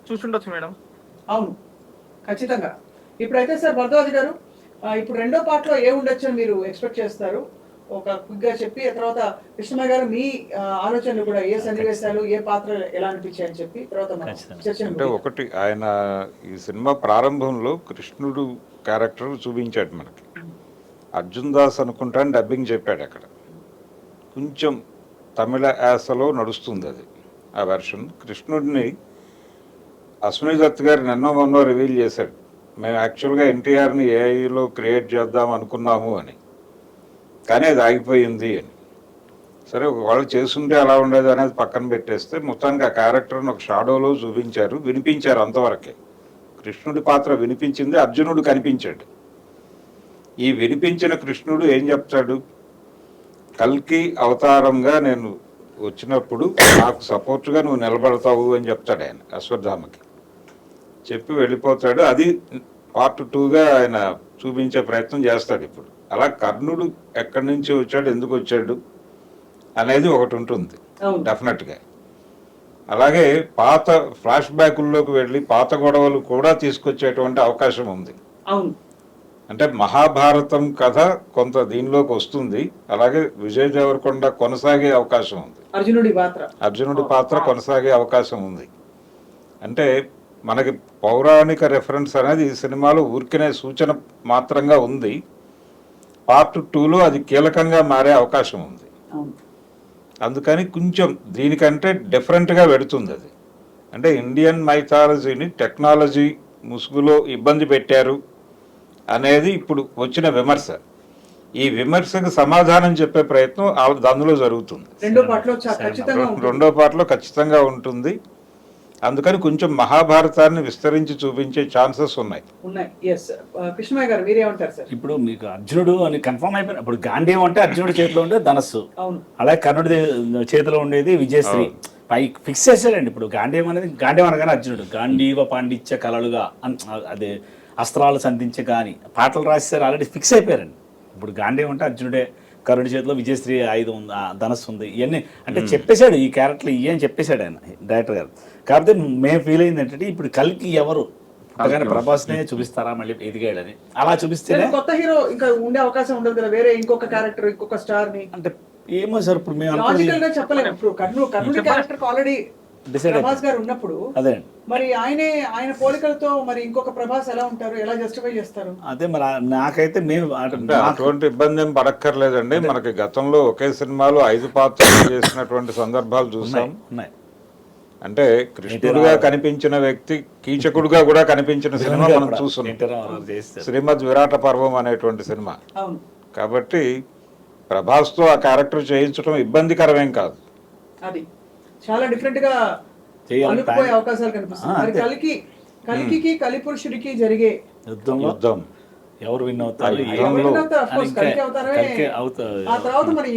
C: చూసుండొచ్చు మేడం.
A: అవును, ఖచ్చితంగా. ఇప్పుడైతే సార్ భరద్వాజ్ గారు, ఇప్పుడు రెండో పార్ట్ లో ఏ ఉండొచ్చు అని మీరు ఎక్స్పెక్ట్ చేస్తారు? ఒక క్విక్ గా చెప్పి ఆ తర్వాత కృష్ణమయ్య గారు మీ ఆలోచనలు కూడా, ఏ సన్నివేశాలు, ఏ పాత్ర ఎలా అనిపించాయని చెప్పి తర్వాత మనం
D: ఖచ్చితంగా.
A: చర్చను
B: అంటే
A: ముగిద్దాం.
B: ఒకటి, ఆయన ఈ సినిమా ప్రారంభంలో కృష్ణుడు క్యారెక్టర్ చూపించాడు మనకి. అర్జున్ దాస్ అనుకుంటా అని డబ్బింగ్ చెప్పాడు అక్కడ. కొంచెం తమిళ యాసలో నడుస్తుంది అది, ఆ వెర్షన్. కృష్ణుడిని అశ్విని దత్ గారు నిన్నో మొన్నో రివీల్ చేశాడు, మేము యాక్చువల్గా ఎన్టీఆర్ని ఏఐలో క్రియేట్ చేద్దాం అనుకున్నాము అని, కానీ అది ఆగిపోయింది అని. సరే, వాళ్ళు చేస్తుంటే అలా ఉండేది అనేది పక్కన పెట్టేస్తే, మొత్తానికి ఆ క్యారెక్టర్ని ఒక షాడోలో చూపించారు, వినిపించారు, అంతవరకే. కృష్ణుడి పాత్ర వినిపించింది, అర్జునుడు కనిపించాడు. ఈ వినిపించిన కృష్ణుడు ఏం చెప్తాడు? కల్కి అవతారంగా నేను వచ్చినప్పుడు నాకు సపోర్ట్గా నువ్వు నిలబడతావు అని చెప్తాడు ఆయన అశ్వత్థామకి. చెప్పి వెళ్ళిపోతాడు. అది పార్ట్ 2గా ఆయన చూపించే ప్రయత్నం చేస్తాడు ఇప్పుడు. అలా కర్ణుడు ఎక్కడి నుంచి వచ్చాడు, ఎందుకు వచ్చాడు అనేది ఒకటి ఉంటుంది
A: అవును.
B: డెఫినెట్గా. అలాగే పాత ఫ్లాష్ బ్యాకుల్లోకి వెళ్ళి పాత గొడవలు కూడా తీసుకొచ్చేటువంటి అవకాశం ఉంది.
A: అవును,
B: అంటే మహాభారతం కథ కొంత దీనిలోకి వస్తుంది. అలాగే విజయ్ దేవరకొండ కొనసాగే అవకాశం ఉంది, అర్జునుడి పాత్ర కొనసాగే అవకాశం ఉంది. అంటే మనకి పౌరాణిక రెఫరెన్స్ అనేది ఈ సినిమాలో ఊరికనే సూచన మాత్రంగా ఉంది. పార్ట్ 2లో అది కీలకంగా మారే అవకాశం ఉంది.
A: అవును.
B: అందుకని కొంచెం దీనికంటే డిఫరెంట్గా పెడుతుంది అది. అంటే ఇండియన్ మైథాలజీని టెక్నాలజీ ముసుగులో ఇబ్బంది పెట్టారు అనేది ఇప్పుడు వచ్చిన విమర్శ. ఈ విమర్శకు సమాధానం చెప్పే ప్రయత్నం అందులో జరుగుతుంది. రెండో పార్ట్లో ఖచ్చితంగా ఉంటుంది. అందుకని కొంచెం మహాభారతాన్ని విస్తరించి చూపించే ఛాన్సెస్ ఉన్నాయి.
A: కృష్ణమయ్య గారు మీరేమంటారు సార్?
D: ఇప్పుడు మీకు అర్జునుడు అని కన్ఫర్మ్ అయిపోయింది. ఇప్పుడు గాంధీవం అంటే అర్జునుడి చేతిలో ఉండే ధనస్సు, అలాగే కర్ణుడి చేతిలో ఉండేది విజయశ్రీ. పై ఫిక్స్ చేశాడండి. ఇప్పుడు గాంధీవం అనేది, గాంధీవం అనగానే అర్జునుడు, గాంధీవ పాండిత్య కలలుగా అదే అస్త్రాలు సంధించగా అని పాటలు రాసేసారు, ఆల్రెడీ ఫిక్స్ అయిపోయారండి. ఇప్పుడు గాంధీవం అంటే అర్జునుడే, కరుడి చేతిలో విజయశ్రీ ఆయుధం ఉంది, ధనస్సు ఉంది, ఇవన్నీ అంటే చెప్పేశాడు. ఈ క్యారెక్టర్లు ఇవన్నీ చెప్పేశాడు ఆయన డైరెక్టర్ గారు. కాకపోతే మేము ఫీల్ అయింది ఏంటంటే, ఇప్పుడు కల్కి ఎవరు పుట్టగానే ప్రభాస్నే చూపిస్తారా మళ్ళీ ఎదిగాడని? అలా చూపిస్తేనే
A: కొత్త హీరో ఇంకా ఉండే అవకాశం ఉండదు కదా, వేరే ఇంకొక క్యారెక్టర్, ఇంకొక స్టార్ ని.
D: అంటే ఏమో సార్, ఇప్పుడు మేము
A: లాజికల్ గా చెప్పలేము. ఇప్పుడు కర్ణుడి క్యారెక్టర్ ఆల్రెడీ ప్రభాస్ గారు ఉన్నప్పుడు
D: అదే
A: మరి ఆయన పోలికలతో మరి ఇంకొక ప్రభాస్ ఎలా ఉంటారు, ఎలా జస్టిఫై చేస్తారు?
D: అదే మరి నాకైతే మేము
B: అటువంటి ఇబ్బంది ఏం పడక్కర్లేదండి. మనకి గతంలో ఒకే సినిమాలో 5 పాత్రలు చేసినటువంటి సందర్భాలు చూసాం. అంటే కృష్ణుడిగా కనిపించిన వ్యక్తి కీచకుడుగా కూడా కనిపించిన సినిమా మనం చూస్తున్నాం, శ్రీమద్ విరాట పర్వం అనేటువంటి సినిమా. కాబట్టి ప్రభాస్తో ఆ క్యారెక్టర్ చేయించడం ఇబ్బందికరమేం కాదు.
A: అది చాలా డిఫరెంట్ గా అనుకుపోయే అవకాశాలు కనిపిస్తుంది. కలికి కలిపురుషుడికి జరిగే
B: యుద్ధం
D: ఎవరు విన్ అవుతారు
B: ఆ
A: ఎవరు
B: యుగంలో
A: విన్ అవుతారు? Of course,
D: ఇంకా
A: కల్కి అవతారమే.
D: కల్కి అవుతారు.
A: ఆ తర్వాత మరి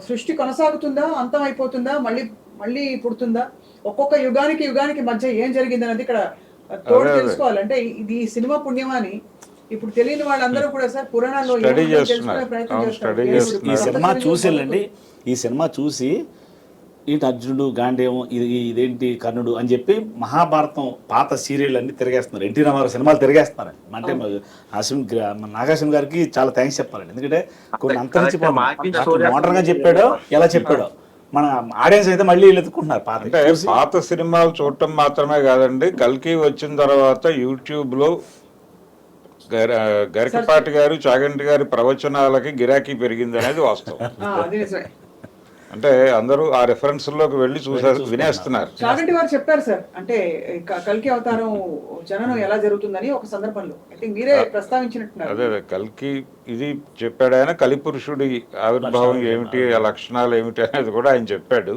A: సృష్టి కొనసాగుతుందా, అంతం అయిపోతుందా, మళ్ళీ మళ్ళీ పుడుతుందా, ఒక్కొక్క యుగానికి యుగానికి మధ్య ఏం జరిగింది అనేది ఇక్కడ తోడు
B: అదే.
A: తెలుసుకోవాలి. అంటే ఇది ఈ సినిమా పుణ్యమాని ఇప్పుడు తెలియని వాళ్ళందరూ కూడా సార్ పురాణాల్లో
B: Study
A: ఏముందో
B: చేస్తున్నారు.
A: తెలుసుకునే ప్రయత్నం
B: అవును,
A: చేస్తారు.
B: study
A: దేవుడు,
B: చేస్తున్నారు.
D: ఈ సినిమా
A: సప్తశృంగులు
D: చూసి వెళ్ళండి,
A: మొదలుకొని.
D: ఈ సినిమా చూసి ఇటు అర్జునుడు గాంధేయం ఇదేంటి కర్ణుడు అని చెప్పి మహాభారతం పాత సీరియల్ అన్ని తిరిగేస్తున్నారు. ఎన్టీ రామారావు సినిమాలు తిరిగేస్తున్నారు. అంటే నాగార్జున గారికి చాలా థ్యాంక్స్ చెప్పాలండి. ఎందుకంటే కొన్ని అంతరించిపోయి మోడర్న్ గా చెప్పాడో ఎలా చెప్పాడో మన ఆడియన్స్ అయితే మళ్ళీ వీళ్ళు ఎత్తుకుంటున్నారు పాత
B: అంటే పాత సినిమాలు చూడటం మాత్రమే కాదండి, కల్కి వచ్చిన తర్వాత యూట్యూబ్ లో గరికపాటి గారు చాగంటి గారి ప్రవచనాలకి గిరాకీ పెరిగింది అనేది వాస్తవం.
A: అది నిజమే.
B: అంటే అందరూ ఆ రెఫరెన్స్ లోకి వెళ్ళి చూసారు, వినేస్తున్నారు.
A: చాగంటి వారు చెప్పారు సార్, అంటే కల్కి అవతారం జననం ఎలా జరుగుతుందని ఒక సందర్భంలో ఐ థింక్ మీరే ప్రస్తావించినట్టున్నారు.
B: అదే కల్కి ఇది చెప్పాడు ఆయన. కలిపురుషుడి ఆవిర్భావం ఏమిటి, ఆ లక్షణాలు ఏమిటి అనేది కూడా ఆయన చెప్పాడు.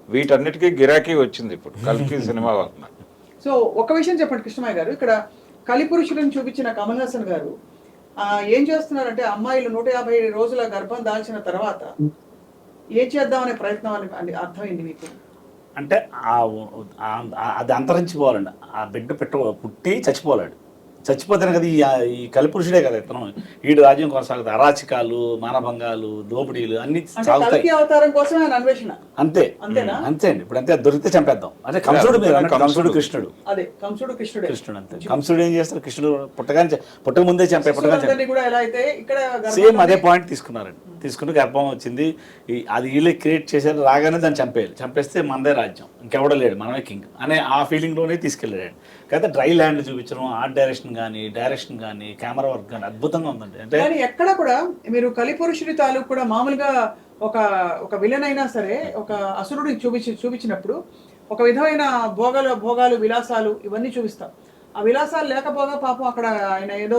B: వీటన్నిటికీ గిరాకీ వచ్చింది ఇప్పుడు కల్కి సినిమా వలన.
A: సో ఒక విషయం చెప్పండి కృష్ణమయ్య గారు, ఇక్కడ కలిపురుషులను చూపించిన కమల్ హాసన్ గారు ఏం చేస్తున్నారంటే అమ్మాయిలు 150 రోజుల గర్భం దాల్చిన తర్వాత ఏం చేద్దామనే ప్రయత్నం అని అర్థమైంది మీకు?
D: అంటే అది అంతరించిపోవాలండి. ఆ బిడ్డ పుట్టి చచ్చిపోవాలండి. చచ్చిపోతేనే కదా ఈ కలిపురుషుడే కదా ఇతను ఈడు రాజ్యం కొనసాగుతాయి. అరాచకాలు, మానభంగాలు, దోపిడీలు అన్ని సాగుతాయి.
A: కల్కి అవతారం కోసం ఆయన అన్వేషణ
D: అంతే
A: అంతేనా?
D: అంతే అండి. ఇప్పుడు అంతే దొరికితే చంపేద్దాం. అంటే కంసుడు మీరు అన్నట్టు కంసుడు కృష్ణుడు.
A: అదే కంసుడు కృష్ణుడే.
D: కృష్ణుడు అంతే. కంసుడు ఏం చేస్తారు? కృష్ణుడు పుట్టక ముందే పుట్టగానే
A: కూడా ఎలా అయితే ఇక్కడ
D: సేమ్ అదే పాయింట్ తీసుకున్నారండి. తీసుకుని గర్భం వచ్చింది, అది వీళ్ళే క్రియేట్ చేశారు. రాగానే దాన్ని చంపేస్తే మనదే రాజ్యం, ఇంకెవడో లేడు, మనమే కింగ్ అనే ఆ ఫీలింగ్లోనే తీసుకెళ్ళాడు. కాకపోతే డ్రై ల్యాండ్ చూపించడం, ఆర్ట్ డైరెక్షన్ కానీ కెమెరా వర్క్ కానీ అద్భుతంగా ఉందండి. అంటే
A: కానీ ఎక్కడ కూడా మీరు కలిపురుషుడి తాలూకు కూడా మామూలుగా ఒక విలన్ అయినా సరే ఒక అసురుడిని చూపించినప్పుడు ఒక విధమైన భోగాలు విలాసాలు ఇవన్నీ చూపిస్తాం. ఆ విలాసాలు లేకపోగా పాపం అక్కడ ఆయన ఏదో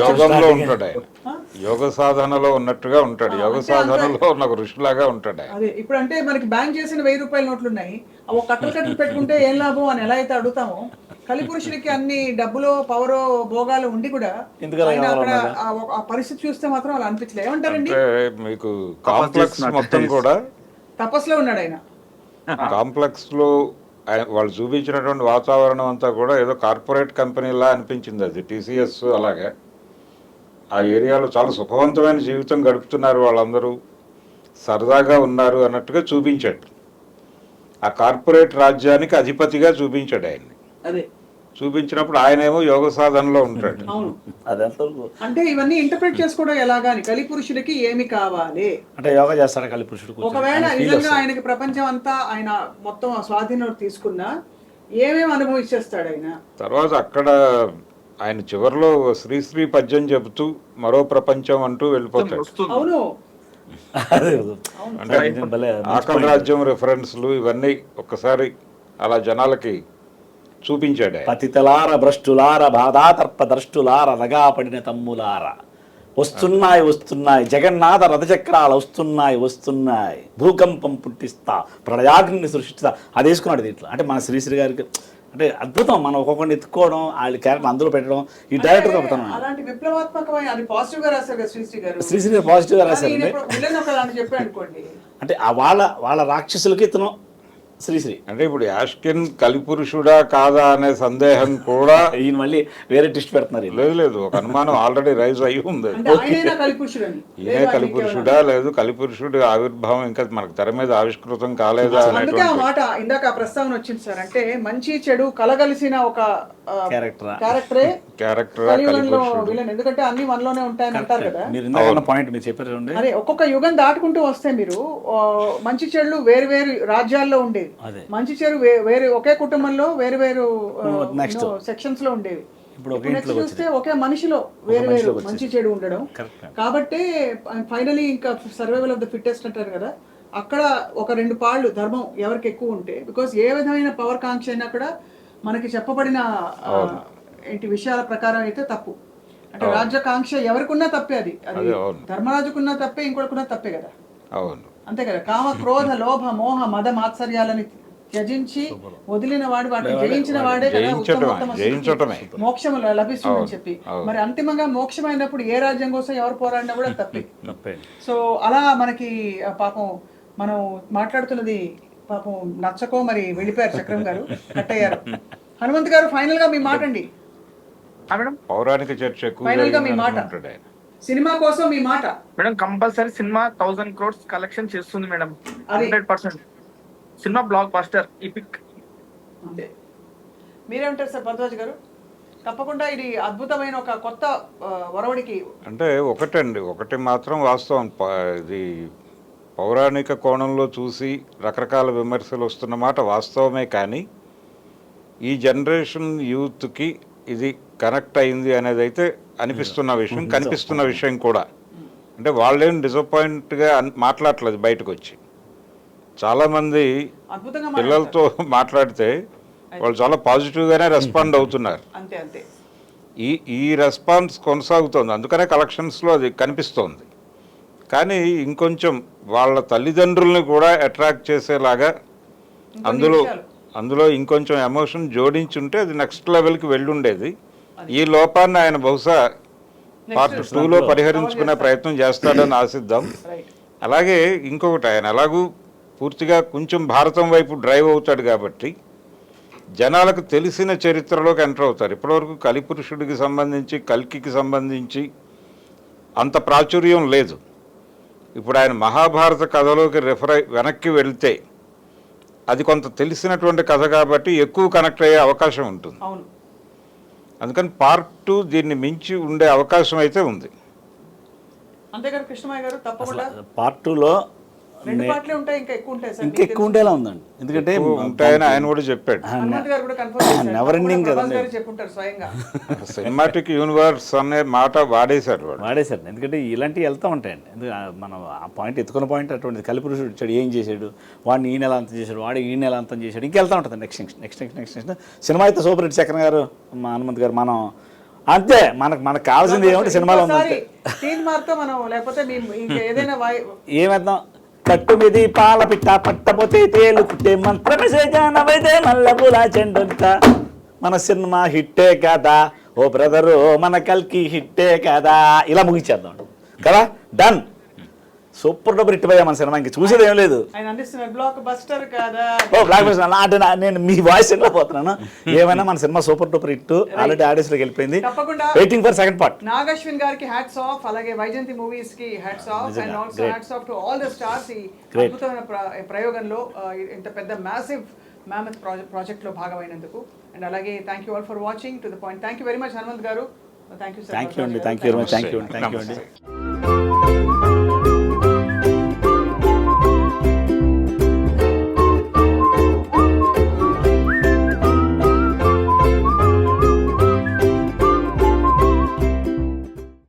B: యోగంలో ఉంటాడు, ఆయన యోగ సాధనలో ఉన్నట్టుగా ఉంటాడు, యోగ సాధనలో ఉన్న ఒక ఋషిలాగా ఉంటాడు.
A: అదే ఇప్పుడు అంటే మనకి బ్యాంక్ చేసిన 1000 రూపాయల నోట్లు ఉన్నాయి, అవి కట్టలు పెట్టుకుంటే ఏం లాభం అని ఎలా అయితే అడుగుతామో, కలిపురుషుడికి అన్ని డబ్బులో పవరో భోగాలు ఉండి కూడా అక్కడ ఆ పరిస్థితి చూస్తే మాత్రం అలా అనిపించలేదు. ఏమంటారండి?
B: మీకు కాంప్లెక్స్ మొత్తం కూడా
A: తపస్సులో ఉన్నాడు ఆయన.
B: కాంప్లెక్స్ లో వాళ్ళు చూపించినటువంటి వాతావరణం అంతా కూడా ఏదో కార్పొరేట్ కంపెనీలా అనిపించింది. అది టీసీఎస్ అలాగే ఆ ఏరియాలో చాలా సుఖవంతమైన జీవితం గడుపుతున్నారు, వాళ్ళందరూ సరదాగా ఉన్నారు అన్నట్టుగా చూపించాడు. ఆ కార్పొరేట్ రాజ్యానికి అధిపతిగా చూపించాడు ఆయన్ని.
A: అదే
B: చూపించినప్పుడు ఆయనేమో యోగ సాధనలో ఉంటాడు.
A: అంటే ఇవన్నీ ఇంటర్ప్రిట్ చేసుకోవడం ఎలాగా అని, కలిపురుషుడికి ఏమి కావాలి
D: అంటే యోగా చేస్తాడు కలిపురుషుడు.
A: ఒకవేళ నిజంగా ఆయనకి ప్రపంచం అంతా ఆయన మొత్తం స్వాధీనం తీసుకున్నా ఏమేమి అనుభవించేస్తాడు ఆయన?
B: తర్వాత అక్కడ ఆయన చివరిలో శ్రీశ్రీ పద్యం చెబుతూ మరో ప్రపంచం అంటూ వెళ్ళిపోతాడు.
A: అవును,
B: అంటే ఆకలి రాజ్యం రెఫరెన్స్లు ఇవన్నీ ఒక్కసారి అలా జనాలకి చూపించాడు.
D: పతితలార భ్రష్టులార బాధాతర్ప ద్రష్టులార రగాపడిన తమ్ములార వస్తున్నాయి జగన్నాథ రథచక్రాలు వస్తున్నాయి భూకంపం పుట్టిస్తా ప్రళయాగ్ని సృష్టిస్తా అది వేసుకున్నాడు దీంట్లో. అంటే మన శ్రీశ్రీ గారికి అంటే అద్భుతం. మనం ఒక్కొక్కరిని ఎత్తుకోవడం, వాళ్ళ క్యారెక్టర్ అందులో పెట్టడం, ఈ డైరెక్టర్ గొప్పతనం.
A: అలాంటి విప్లవాత్మకమైన అది పాజిటివ్ గా రాశారు కదా శ్రీశ్రీ గారు.
D: శ్రీశ్రీ గారు పాజిటివ్ గా రాశారు.
A: చెప్పాడు అనుకోండి,
D: అంటే వాళ్ళ రాక్షసులకి ఇతను శ్రీశ్రీ.
B: అంటే ఇప్పుడు యాష్కిన్ కలిపురుషుడా కాదా అనే సందేహం కూడా
D: ఈయన మళ్ళీ వేరే ట్విస్ట్ పెడుతున్నారు.
B: లేదు, ఒక అనుమానం ఆల్రెడీ రైజ్ అయ్యి ఉంది. ఈయనే కలిపురుషుడా, లేదు కలిపురుషుడు ఆవిర్భావం ఇంకా మనకు తెర మీద ఆవిష్కృతం కాలేదా
A: అందుకే ఆ మాట ఇందాక ప్రస్తావన వచ్చింది సార్. అంటే మంచి చెడు కలగలిసిన ఒక క్యారెక్టరే విలన్. ఎందుకంటే అన్ని మనలోనే ఉంటాయని అంటారు కదా.
D: పాయింట్ మీరు చెప్పారు.
A: అదే ఒక్కొక్క యుగం దాటుకుంటూ వస్తే మీరు మంచి చెడులు వేరు వేరు రాజ్యాల్లో ఉండేవి, మంచి చెడు వేరే ఒకే కుటుంబంలో వేరు వేరు సెక్షన్స్ లో ఉండేవి. ఇప్పుడు చూస్తే ఒకే మనిషిలో వేరు వేరు మంచి చెడు ఉండడం. కాబట్టి ఫైనలీ ఇంకా సర్వైవల్ ఆఫ్ ద ఫిట్టెస్ట్ అంటారు కదా, అక్కడ ఒక 2 పాళ్ళు ధర్మం ఎవరికి ఎక్కువ ఉంటే, బికాస్ ఏ విధమైన పవర్ కాంక్ష అయినా కూడా మనకి చెప్పబడిన విషయాల ప్రకారం అయితే తప్పు. అంటే రాజ్యకాంక్ష ఎవరికున్నా తప్పే, అది ధర్మరాజుకున్నా తప్పే, ఇంకొకరుకున్నా తప్పే కదా.
B: అవును,
A: అంతే కదా. కామ క్రోధ లోభ మోహ మద మాత్సర్యాలని త్యజించి వదిలిన వాడు వాటిని జయించిన వాడే కదా
B: జయించటమే,
A: ఉత్తమోత్తమ
B: జయించటమే.
A: స్థితికి మోక్షము లభిస్తుందని చెప్పి మరి అంతిమంగా మోక్షం అయినప్పుడు ఏ రాజ్యం కోసం ఎవరు పోరాడినా కూడా తప్పే.
D: తప్పే.
A: సో అలా మనకి పాపం మనం మాట్లాడుతున్నది పాపం నచ్చకో మరి వెళ్ళిపోయారు చక్రం గారు, కట్ అయ్యారు. హనుమంత్ గారు ఫైనల్ గా మీ మాట అండి.
C: మేడం
B: పౌరాణిక చర్చ ఎక్కువ
A: Final గా మీ
B: జరిగింది
A: మాట.
B: అనుకుంటాడు ఆయన.
A: సినిమా కోసం మీ మాట.
C: Madam compulsory cinema 1000 crores collection చేస్తుంది మేడం.
A: అది
C: 100% సినిమా బ్లాక్ బస్టర్ ఈపిక్.
A: అంతే. మీరేమంటారు సార్ భరద్వాజ్ గారు? తప్పకుండా ఇది అద్భుతమైన ఒక కొత్త ఒరవడికి.
B: అంటే ఒకటి మాత్రం వాస్తవం, ఇది పౌరాణిక కోణంలో చూసి రకరకాల విమర్శలు వస్తున్న మాట వాస్తవమే, కానీ ఈ జనరేషన్ యూత్కి ఇది కనెక్ట్ అయింది అనేది అయితే అనిపిస్తున్న విషయం, కనిపిస్తున్న విషయం కూడా. అంటే వాళ్ళేం డిసప్పాయింట్గా మాట్లాడట్లేదు బయటకు వచ్చి. చాలామంది
A: అద్భుతంగా
B: పిల్లలతో మాట్లాడితే వాళ్ళు చాలా పాజిటివ్గానే రెస్పాండ్ అవుతున్నారు.
A: అంతే అంతే.
B: ఈ రెస్పాన్స్ కొనసాగుతోంది, అందుకనే కలెక్షన్స్లో అది కనిపిస్తోంది. కానీ ఇంకొంచెం వాళ్ళ తల్లిదండ్రుల్ని కూడా అట్రాక్ట్ చేసేలాగా అందులో ఇంకొంచెం ఎమోషన్ జోడించుంటే అది నెక్స్ట్ లెవెల్కి వెళ్ళుండేది. ఈ లోపాన్ని ఆయన బహుశా పార్ట్ 2లో పరిహరించుకునే ప్రయత్నం చేస్తాడని ఆశిద్దాం. అలాగే ఇంకొకటి, ఆయన ఎలాగూ పూర్తిగా కొంచెం భారతం వైపు డ్రైవ్ అవుతాడు కాబట్టి జనాలకు తెలిసిన చరిత్రలోకి ఎంటర్ అవుతారు. ఇప్పటివరకు కలిపురుషుడికి సంబంధించి, కల్కికి సంబంధించి అంత ప్రాచుర్యం లేదు. ఇప్పుడు ఆయన మహాభారత కథలోకి వెనక్కి వెళ్తే అది కొంత తెలిసినటువంటి కథ కాబట్టి ఎక్కువ కనెక్ట్ అయ్యే అవకాశం ఉంటుంది.
A: అవును.
B: అందుకని పార్ట్ 2 దీన్ని మించి ఉండే అవకాశం అయితే ఉంది.
A: అంతేగాని కృష్ణమయ్య గారు తప్పకుండా
D: పార్ట్ 2లో
A: 2 పార్ట్లే ఉంటాయి, ఇంకా ఎక్కువ ఉంటాయి సార్.
D: ఇంకా ఎక్కువ ఉండేలా ఉందండి. ఎందుకంటే
B: ఉంటాయని ఆయన కూడా చెప్పాడు.
A: హనుమంత్ గారు కూడా కన్ఫర్మ్ చేశారు.
D: నెవర్ ఎండింగ్
A: ప్రభాస్
D: కదండి.
A: గారు చెప్పుంటారు స్వయంగా.
B: సినిమాటిక్ యూనివర్స్ అనే మాట వాడేశాడు వాడు.
D: వాడేశారు. ఎందుకంటే ఇలాంటివి వెళ్తూ ఉంటాయండి. మనం ఆ పాయింట్ ఎత్తుకున్న పాయింట్ అటువంటిది. కలిపురుషుడు వచ్చాడు, ఏం చేశాడు, వాడిని ఈ నెల అంతం చేశాడు, వాడు ఈ నెల అంతం చేశాడు, ఇంకా వెళ్తూ ఉంటుంది నెక్స్ట్ సినిమా అయితే సూపర్ హిట్. చక్రం గారు, మా హనుమంత్ గారు, మనం అంతే, మనకు కావాల్సింది ఏమంటే సినిమాలో ఉంది.
A: సీన్ మారుతో మనం, లేకపోతే ఇంకా ఏదైనా
D: ఏమేద్దాం, కట్టు మీది పాల పిట్ట పట్టపోతే తేలుకుంటే మంత్రమే జానవైతే మల్లపులా చెండొంత. మన సినిమా హిట్టే కదా ఓ బ్రదరు, మన కల్కి హిట్టే కదా. ఇలా ముగించేద్దాం కదా. డన్. సూపర్ డూపర్ హిట్ పోయా మన సినిమా. ఇంక చూసేది ఏం లేదు.
A: ఆయన అందిస్తున్నారు బ్లాక్ బస్టర్ కదా.
D: ఓ బ్లాక్ బస్టర్ అంటే నేను మీ వాయిస్ ఎట్లా పోతున్నాను. ఏమైనా మన సినిమా సూపర్ డూపర్ హిట్, ఆల్రెడీ ఆడియన్స్లోకి వెళ్ళిపోయింది.
A: తప్పకుండా
D: waiting for second part.
A: Nag Ashwin గారికి హ్యాట్స్ ఆఫ్, అలాగే వైజయంతి మూవీస్ కి hats off, and also hats off to all the stars. ఈ అద్భుతమైన ప్రయోగంలో ఇంత పెద్ద మ్యాసివ్ మ్యామత్ ప్రాజెక్ట్ లో భాగమైనందుకు. అండ్ అలాగే thank you all for watching to the point. Thank you very much Hanumanth గారు. Thank you sir.
D: Thank you అండి. Thank you very much. Thank you అండి.